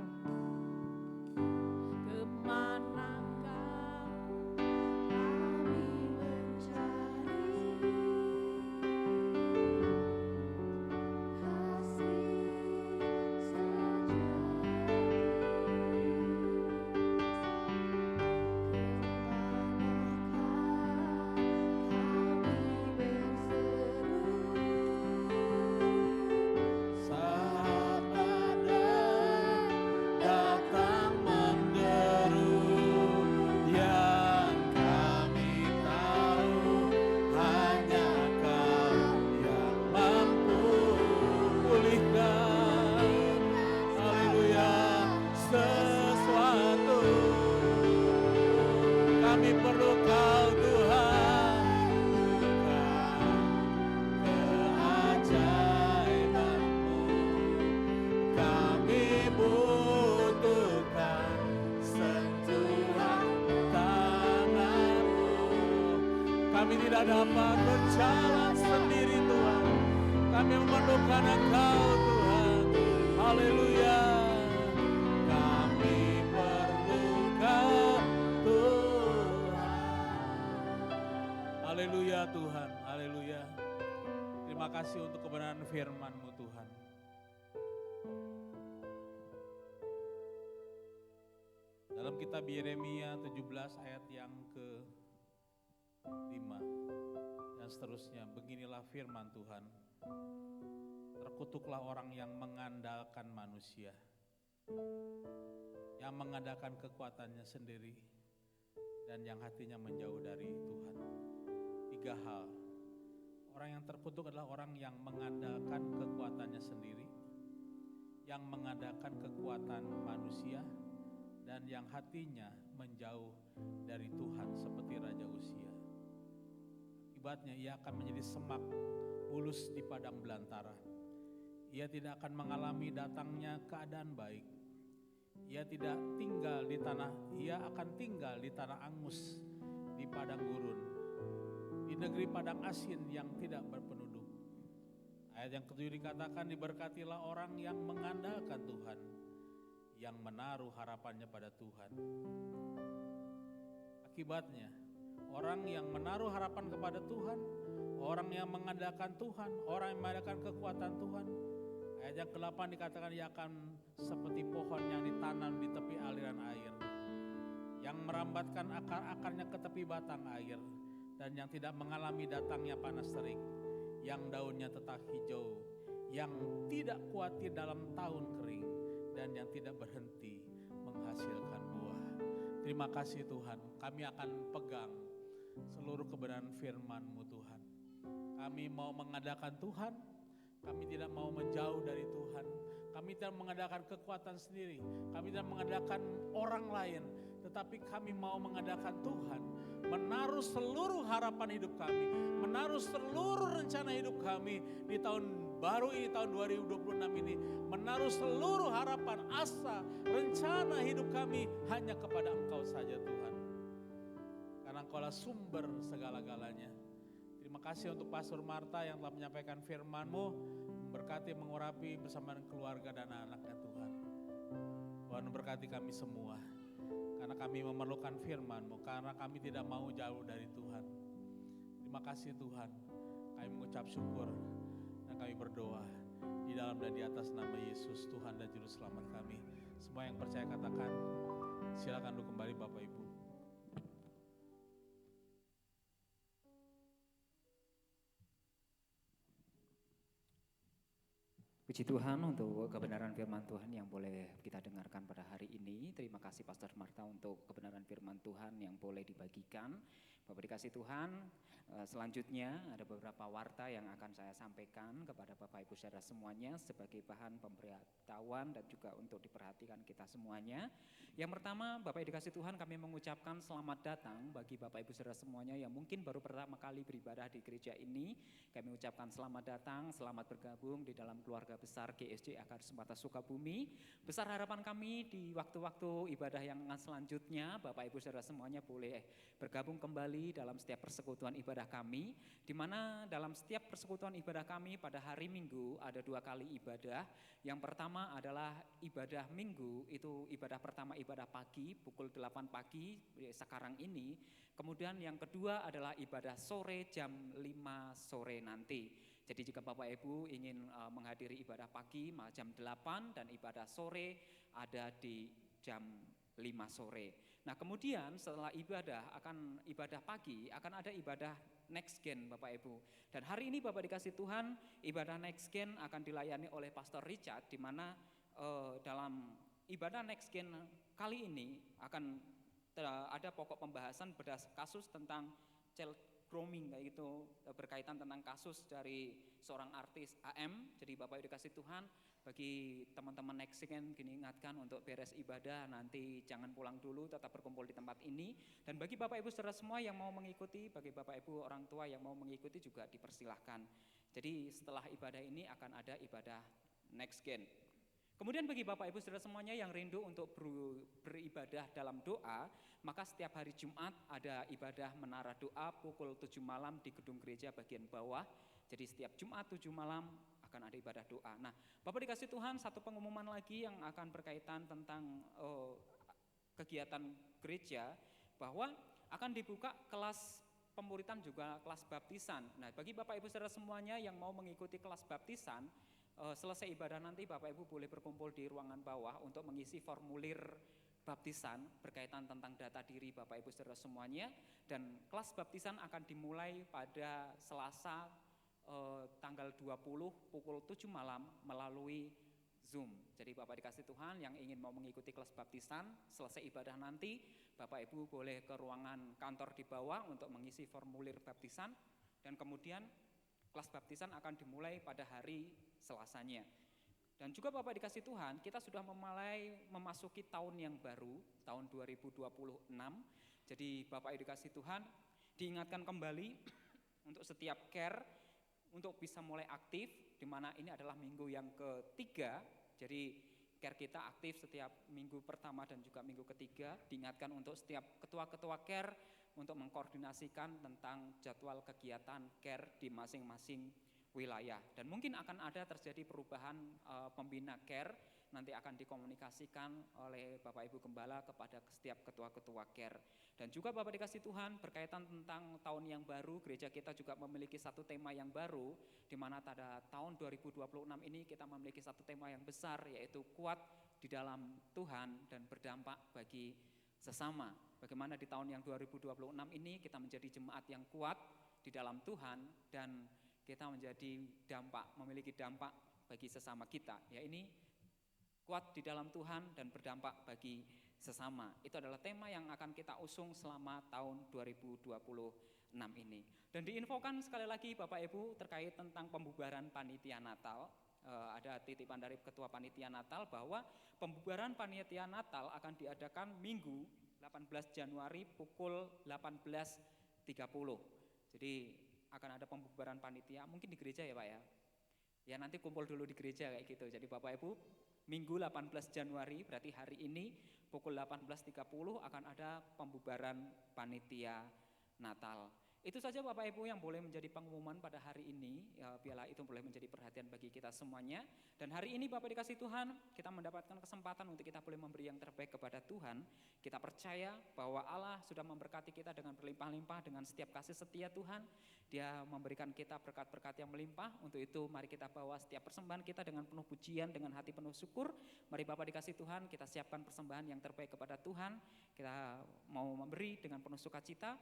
Kemanakah kami mencari kasih Kami tidak dapat berjalan sendiri Tuhan. Kami memerlukan Engkau Tuhan. Haleluya. Kami perlukan Tuhan. Haleluya Tuhan. Haleluya. Terima kasih untuk kebenaran firman-Mu Tuhan. Dalam kitab Yeremia 17 ayat yang ke-5 dan seterusnya, beginilah firman Tuhan. Terkutuklah orang yang mengandalkan manusia, yang mengandalkan kekuatannya sendiri, dan yang hatinya menjauh dari Tuhan. 3 hal. Orang yang terkutuk adalah orang yang mengandalkan kekuatannya sendiri, yang mengandalkan kekuatan manusia, dan yang hatinya menjauh dari Tuhan seperti Raja Usia. Akibatnya ia akan menjadi semak bulus di padang belantara. Ia tidak akan mengalami datangnya keadaan baik. Ia akan tinggal di tanah angus, di padang gurun, di negeri padang asin yang tidak berpenduduk. Ayat yang ke-7 dikatakan, diberkatilah orang yang mengandalkan Tuhan, yang menaruh harapannya pada Tuhan. Akibatnya, orang yang menaruh harapan kepada Tuhan, orang yang mengandalkan Tuhan, orang yang mengandalkan kekuatan Tuhan. Ayat yang ke-8 dikatakan ia akan seperti pohon yang ditanam di tepi aliran air, yang merambatkan akar-akarnya ke tepi batang air, dan yang tidak mengalami datangnya panas terik, yang daunnya tetap hijau, yang tidak khawatir dalam tahun kering, dan yang tidak berhenti menghasilkan buah. Terima kasih Tuhan, kami akan pegang seluruh kebenaran firman-Mu Tuhan. Kami mau mengadakan Tuhan, kami tidak mau menjauh dari Tuhan. Kami tidak mengadakan kekuatan sendiri, kami tidak mengadakan orang lain, tetapi kami mau mengadakan Tuhan, menaruh seluruh harapan hidup kami, menaruh seluruh rencana hidup kami di tahun baru ini, tahun 2026 ini, menaruh seluruh harapan, asa, rencana hidup kami hanya kepada Engkau saja Tuhan. Karena Engkaulah sumber segala-galanya. Terima kasih untuk Pastor Marta yang telah menyampaikan firman-Mu, memberkati, mengurapi bersama dengan keluarga dan anak-anaknya Tuhan. Tuhan memberkati kami semua, karena kami memerlukan firman-Mu, karena kami tidak mau jauh dari Tuhan. Terima kasih Tuhan, kami mengucap syukur dan kami berdoa di dalam dan di atas nama Yesus Tuhan dan Juru Selamat kami. Semua yang percaya katakan, silakan duduk kembali Bapak Ibu. Puji Tuhan untuk kebenaran firman Tuhan yang boleh kita dengarkan pada hari ini. Terima kasih Pastor Marta untuk kebenaran firman Tuhan yang boleh dibagikan. Bapak dikasih Tuhan, selanjutnya ada beberapa warta yang akan saya sampaikan kepada Bapak Ibu saudara semuanya sebagai bahan pemberitahuan dan juga untuk diperhatikan kita semuanya. Yang pertama, Bapak Ibu dikasih Tuhan, kami mengucapkan selamat datang bagi Bapak Ibu saudara semuanya yang mungkin baru pertama kali beribadah di gereja ini. Kami ucapkan selamat datang, selamat bergabung di dalam keluarga besar GSJ Akaris Mata Sukabumi. Besar harapan kami di waktu-waktu ibadah yang selanjutnya, Bapak Ibu saudara semuanya boleh bergabung kembali dalam setiap persekutuan ibadah kami, di mana dalam setiap persekutuan ibadah kami pada hari Minggu ada 2 kali ibadah. Yang pertama adalah ibadah Minggu, itu ibadah pertama ibadah pagi pukul 8 pagi sekarang ini. Kemudian yang kedua adalah ibadah sore jam 5 sore nanti. Jadi jika Bapak Ibu ingin menghadiri ibadah pagi jam 8 dan ibadah sore ada di jam 5 sore. Nah kemudian setelah ibadah pagi akan ada ibadah next gen Bapak Ibu. Dan hari ini Bapak dikasih Tuhan, ibadah next gen akan dilayani oleh Pastor Richard, di mana dalam ibadah next gen kali ini akan ada pokok pembahasan kasus tentang child grooming, kayak gitu, berkaitan tentang kasus dari seorang artis AM. Jadi Bapak Ibu dikasih Tuhan, bagi teman-teman next gen diingatkan untuk beres ibadah nanti jangan pulang dulu, tetap berkumpul di tempat ini. Dan bagi Bapak Ibu saudara semua yang mau mengikuti, bagi Bapak Ibu orang tua yang mau mengikuti juga dipersilahkan. Jadi setelah ibadah ini akan ada ibadah next gen. Kemudian bagi Bapak Ibu saudara semuanya yang rindu untuk beribadah dalam doa, maka setiap hari Jumat ada ibadah menara doa pukul 7 malam di gedung gereja bagian bawah. Jadi setiap Jumat 7 malam akan ada ibadah doa. Nah, Bapak dikasih Tuhan, satu pengumuman lagi yang akan berkaitan tentang kegiatan gereja, bahwa akan dibuka kelas pemuritan juga kelas baptisan. Nah, bagi Bapak Ibu saudara semuanya yang mau mengikuti kelas baptisan, selesai ibadah nanti Bapak Ibu boleh berkumpul di ruangan bawah untuk mengisi formulir baptisan berkaitan tentang data diri Bapak Ibu saudara semuanya. Dan kelas baptisan akan dimulai pada Selasa tanggal 20 pukul 7 malam melalui Zoom. Jadi Bapak dikasih Tuhan yang ingin mau mengikuti kelas baptisan, selesai ibadah nanti Bapak Ibu boleh ke ruangan kantor di bawah untuk mengisi formulir baptisan. Dan kemudian kelas baptisan akan dimulai pada hari Selasanya. Dan juga Bapak dikasih Tuhan, kita sudah memasuki tahun yang baru, tahun 2026. Jadi Bapak dikasih Tuhan, diingatkan kembali untuk setiap care untuk bisa mulai aktif, di mana ini adalah minggu yang ketiga. Jadi care kita aktif setiap minggu pertama dan juga minggu ketiga. Diingatkan untuk setiap ketua-ketua care untuk mengkoordinasikan tentang jadwal kegiatan care di masing-masing wilayah. Dan mungkin akan ada terjadi perubahan pembina care, nanti akan dikomunikasikan oleh Bapak Ibu Gembala kepada setiap ketua-ketua care. Dan juga Bapak dikasih Tuhan, berkaitan tentang tahun yang baru, gereja kita juga memiliki satu tema yang baru, di mana pada tahun 2026 ini kita memiliki satu tema yang besar, yaitu kuat di dalam Tuhan dan berdampak bagi sesama. Bagaimana di tahun yang 2026 ini kita menjadi jemaat yang kuat di dalam Tuhan dan kita memiliki dampak bagi sesama kita. Ya, ini kuat di dalam Tuhan dan berdampak bagi sesama. Itu adalah tema yang akan kita usung selama tahun 2026 ini. Dan diinfokan sekali lagi Bapak Ibu terkait tentang pembubaran panitia Natal. Ada titipan dari Ketua Panitia Natal bahwa pembubaran panitia Natal akan diadakan Minggu 18 Januari pukul 18.30. Jadi akan ada pembubaran panitia, mungkin di gereja ya Pak ya. Ya nanti kumpul dulu di gereja kayak gitu. Jadi Bapak Ibu, Minggu 18 Januari berarti hari ini pukul 18.30 akan ada pembubaran panitia Natal. Itu saja Bapak Ibu yang boleh menjadi pengumuman pada hari ini, ya, biarlah itu boleh menjadi perhatian bagi kita semuanya. Dan hari ini Bapak dikasih Tuhan, kita mendapatkan kesempatan untuk kita boleh memberi yang terbaik kepada Tuhan. Kita percaya bahwa Allah sudah memberkati kita dengan berlimpah-limpah dengan setiap kasih setia Tuhan. Dia memberikan kita berkat-berkat yang melimpah. Untuk itu mari kita bawa setiap persembahan kita dengan penuh pujian, dengan hati penuh syukur. Mari Bapak dikasih Tuhan, kita siapkan persembahan yang terbaik kepada Tuhan. Kita mau memberi dengan penuh sukacita.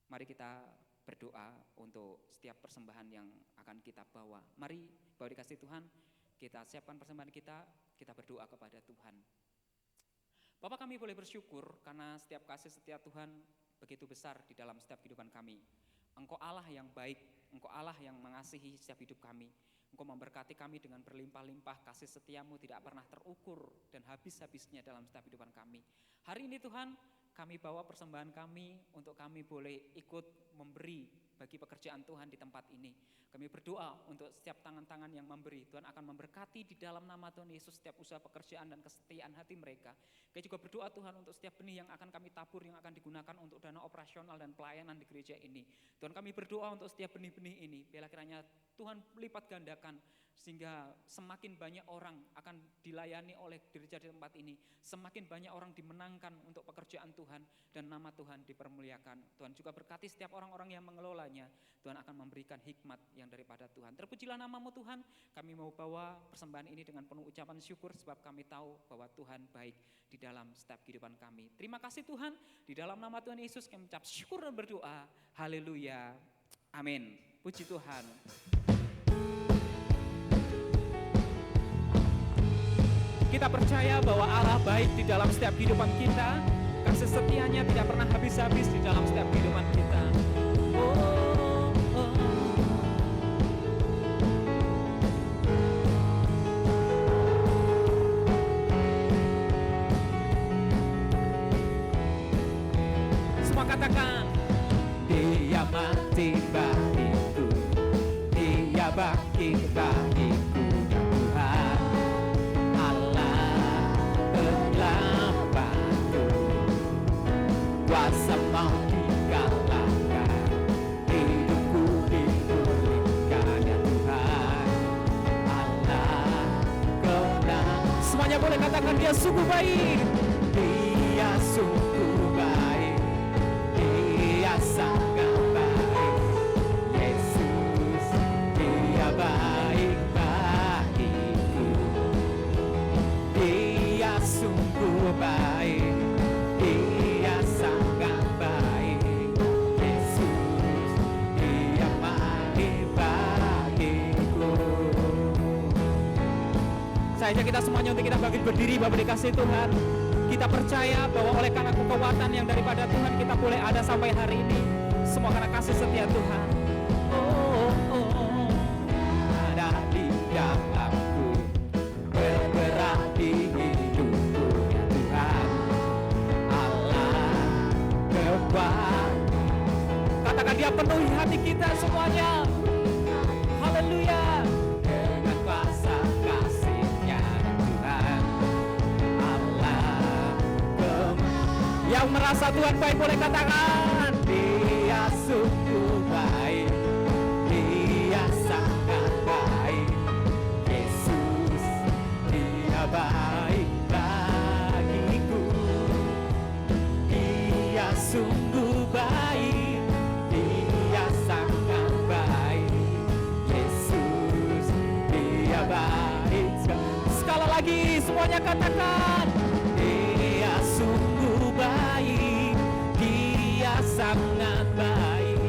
Mari kita berdoa untuk setiap persembahan yang akan kita bawa. Mari Bapak dikasih Tuhan, kita siapkan persembahan kita berdoa kepada Tuhan. Bapak, kami boleh bersyukur karena setiap kasih setia Tuhan begitu besar di dalam setiap kehidupan kami. Engkau Allah yang baik, Engkau Allah yang mengasihi setiap hidup kami. Engkau memberkati kami dengan berlimpah-limpah, kasih setiamu tidak pernah terukur dan habis-habisnya dalam setiap kehidupan kami. Hari ini Tuhan, kami bawa persembahan kami untuk kami boleh ikut memberi bagi pekerjaan Tuhan di tempat ini. Kami berdoa untuk setiap tangan-tangan yang memberi. Tuhan akan memberkati di dalam nama Tuhan Yesus setiap usaha pekerjaan dan kesetiaan hati mereka. Kami juga berdoa Tuhan untuk setiap benih yang akan kami tabur, yang akan digunakan untuk dana operasional dan pelayanan di gereja ini. Tuhan, kami berdoa untuk setiap benih-benih ini. Biarlah kiranya Tuhan lipat gandakan sehingga semakin banyak orang akan dilayani oleh gereja di tempat ini. Semakin banyak orang dimenangkan untuk pekerjaan Tuhan dan nama Tuhan dipermuliakan. Tuhan juga berkati setiap orang-orang yang mengelolanya. Tuhan akan memberikan hikmat yang daripada Tuhan. Terpujilah namamu Tuhan. Kami mau bawa persembahan ini dengan penuh ucapan syukur sebab kami tahu bahwa Tuhan baik di dalam setiap kehidupan kami. Terima kasih Tuhan. Di dalam nama Tuhan Yesus kami mengucap syukur dan berdoa. Haleluya. Amin. Puji Tuhan. Kita percaya bahwa Allah baik di dalam setiap kehidupan kita. Kasih setianya tidak pernah habis-habis di dalam setiap kehidupan kita. Semua katakan, Dia mati bagiku, Dia bangkit bagiku. Mau dikalahkan, hidupku dipulihkan ya Tuhan. Allah kemenang. Semuanya boleh katakan, Dia sungguh baik, Dia sungguh baik, Dia sangat baik. Yesus, Dia baik bagiku, Dia sungguh baik, Dia sangat baik. Yesus, Dia baik bagiku. Saya ajak kita semuanya untuk kita bangkit berdiri Bapak dikasih Tuhan. Kita percaya bahwa oleh karena kekuatan yang daripada Tuhan kita boleh ada sampai hari ini. Semua karena kasih setia Tuhan. Ada di dalamku, bergerak di hidupku ya Tuhan. Katakan, Dia penuhi hati kita semuanya. Haleluya. Dengan kuasa kasih-Nya Tuhan Allah yang merasa Tuhan baik boleh katakan, Dia sungguh baik, Dia sangat baik. Yesus, Dia baik bagiku, Dia sungguh baik, Dia sangat baik. Yesus, Dia baik. Sekali lagi semuanya katakan, Dia sungguh baik, Dia sangat baik.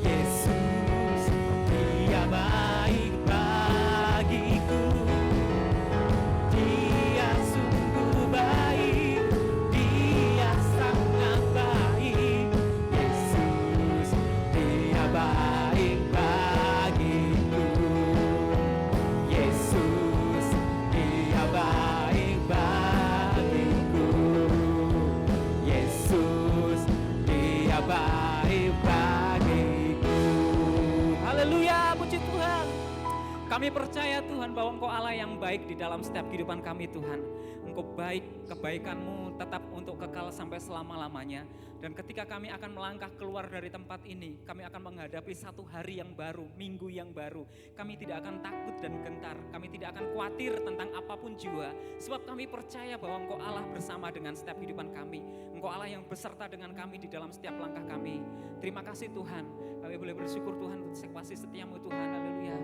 Yesus, Dia baik bagiku, Dia sungguh baik, Kami percaya Tuhan bahwa Engkau Allah yang baik di dalam setiap kehidupan kami Tuhan. Engkau baik, kebaikan-Mu tetap untuk kekal sampai selama-lamanya. Dan ketika kami akan melangkah keluar dari tempat ini, kami akan menghadapi satu hari yang baru, minggu yang baru. Kami tidak akan takut dan gentar, kami tidak akan khawatir tentang apapun jua. Sebab kami percaya bahwa Engkau Allah bersama dengan setiap kehidupan kami. Engkau Allah yang beserta dengan kami di dalam setiap langkah kami. Terima kasih Tuhan, kami boleh bersyukur Tuhan untuk kasih setiamu Tuhan. Haleluya.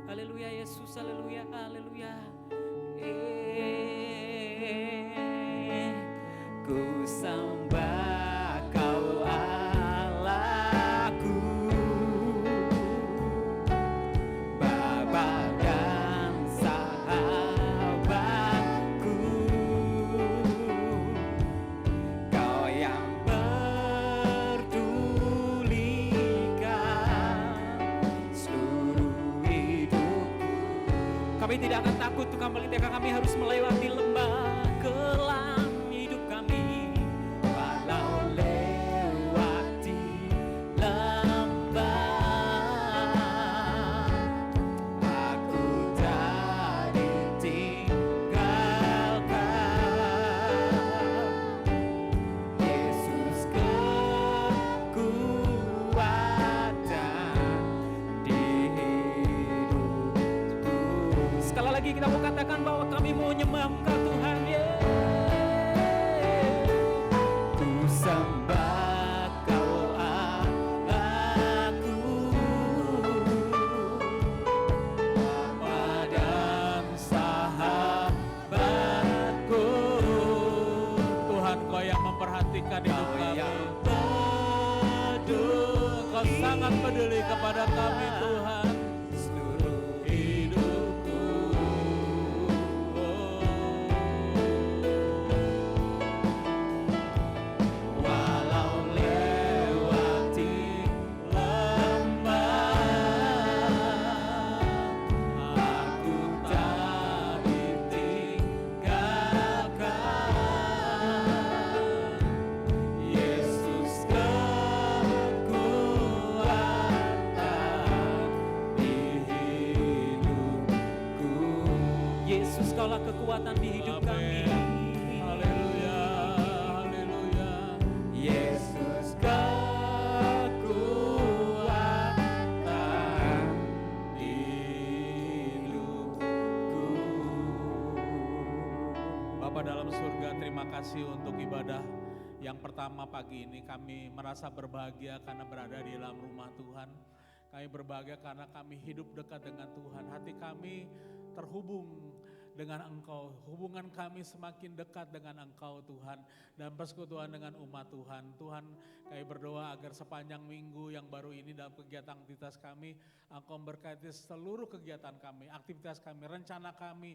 Haleluya Yesus, haleluya, haleluya. Ku sembah Kau Allahku, Bapa dan sahabatku, Kau yang pedulikan seluruh hidupku. Kami tidak akan takut Tuhan ketika kami harus melewati lembah kelam hidup kami. Walau lewati lembah, aku tak ditinggalkan. Yesus kekuatan di hidupku. Sekali lagi kita mau katakan bahwa kami mau nyembah Engkau Tuhan. Ku sembah Kau Allahku, Bapa dan sahabatku. Tuhan, Kau yang memperhatikan hidup kami. Kau sangat peduli kepada kami Tuhan. Seluruh Hidupku, walau lewati lembah, aku tak ditinggalkan. Yesus kekuatan di hidupku. Yesus Kaulah kekuatan di hidup kami. haleluya, haleluya. Yesus kekuatan di hidupku. Bapa dalam surga, terima kasih untuk ibadah yang pertama pagi ini. Kami merasa berbahagia karena berada di dalam rumah Tuhan. Kami berbahagia karena kami hidup dekat dengan Tuhan. Hati kami terhubung dengan Engkau. Hubungan kami semakin dekat dengan Engkau Tuhan. Dan persekutuan dengan umat Tuhan. Tuhan, kami berdoa agar sepanjang minggu yang baru ini dalam kegiatan aktivitas kami, Engkau memberkati seluruh kegiatan kami, aktivitas kami, rencana kami,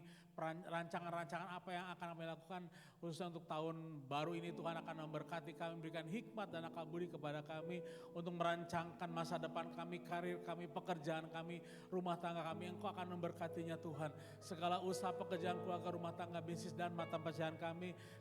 rancangan-rancangan apa yang akan kami lakukan khususnya untuk tahun baru ini. Tuhan akan memberkati kami, berikan hikmat dan akal budi kepada kami untuk merancangkan masa depan kami, karir kami, pekerjaan kami, rumah tangga kami. Engkau akan memberkatinya Tuhan. Segala usaha pekerjaan keluarga, rumah tangga, bisnis dan mata pencaharian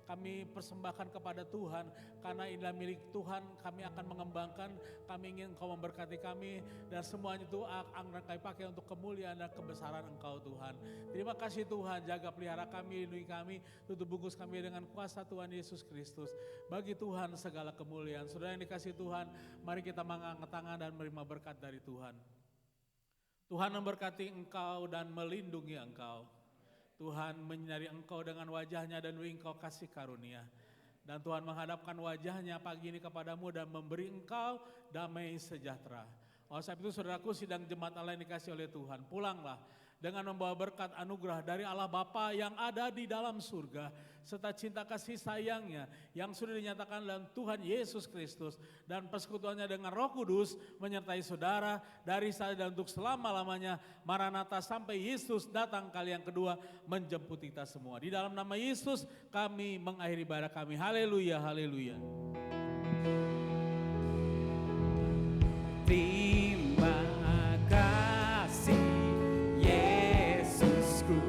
kami persembahkan kepada Tuhan, karena inilah milik Tuhan. Kami akan mengembangkan, kami ingin Engkau memberkati kami, dan semuanya itu akan kami pakai untuk kemuliaan dan kebesaran Engkau Tuhan. Terima kasih Tuhan, jaga pelihara kami, lindungi kami, tutup bungkus kami dengan kuasa Tuhan Yesus Kristus. Bagi Tuhan segala kemuliaan. Saudara yang dikasih Tuhan, mari kita mengangkat tangan dan menerima berkat dari Tuhan. Tuhan memberkati engkau dan melindungi engkau. Tuhan menyinari engkau dengan wajahnya dan beri engkau kasih karunia. Dan Tuhan menghadapkan wajahnya pagi ini kepadamu dan memberi engkau damai sejahtera. Oleh sebab itu saudaraku, sidang jemaat Allah yang dikasih oleh Tuhan, pulanglah dengan membawa berkat anugerah dari Allah Bapa yang ada di dalam surga, serta cinta kasih sayangnya yang sudah dinyatakan dalam Tuhan Yesus Kristus, dan persekutuannya dengan Roh Kudus menyertai saudara dari saat dan untuk selama-lamanya. Maranatha, sampai Yesus datang kali yang kedua menjemput kita semua. Di dalam nama Yesus kami mengakhiri ibadah kami. Haleluya, haleluya. Terima kasih Yesusku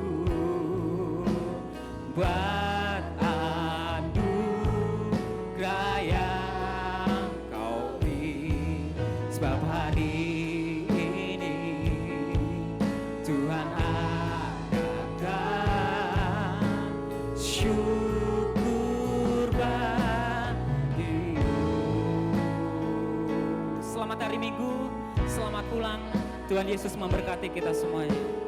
buat anugerah yang Kau beri, sebab hari ini Tuhan selamat pulang. Tuhan Yesus memberkati kita semuanya.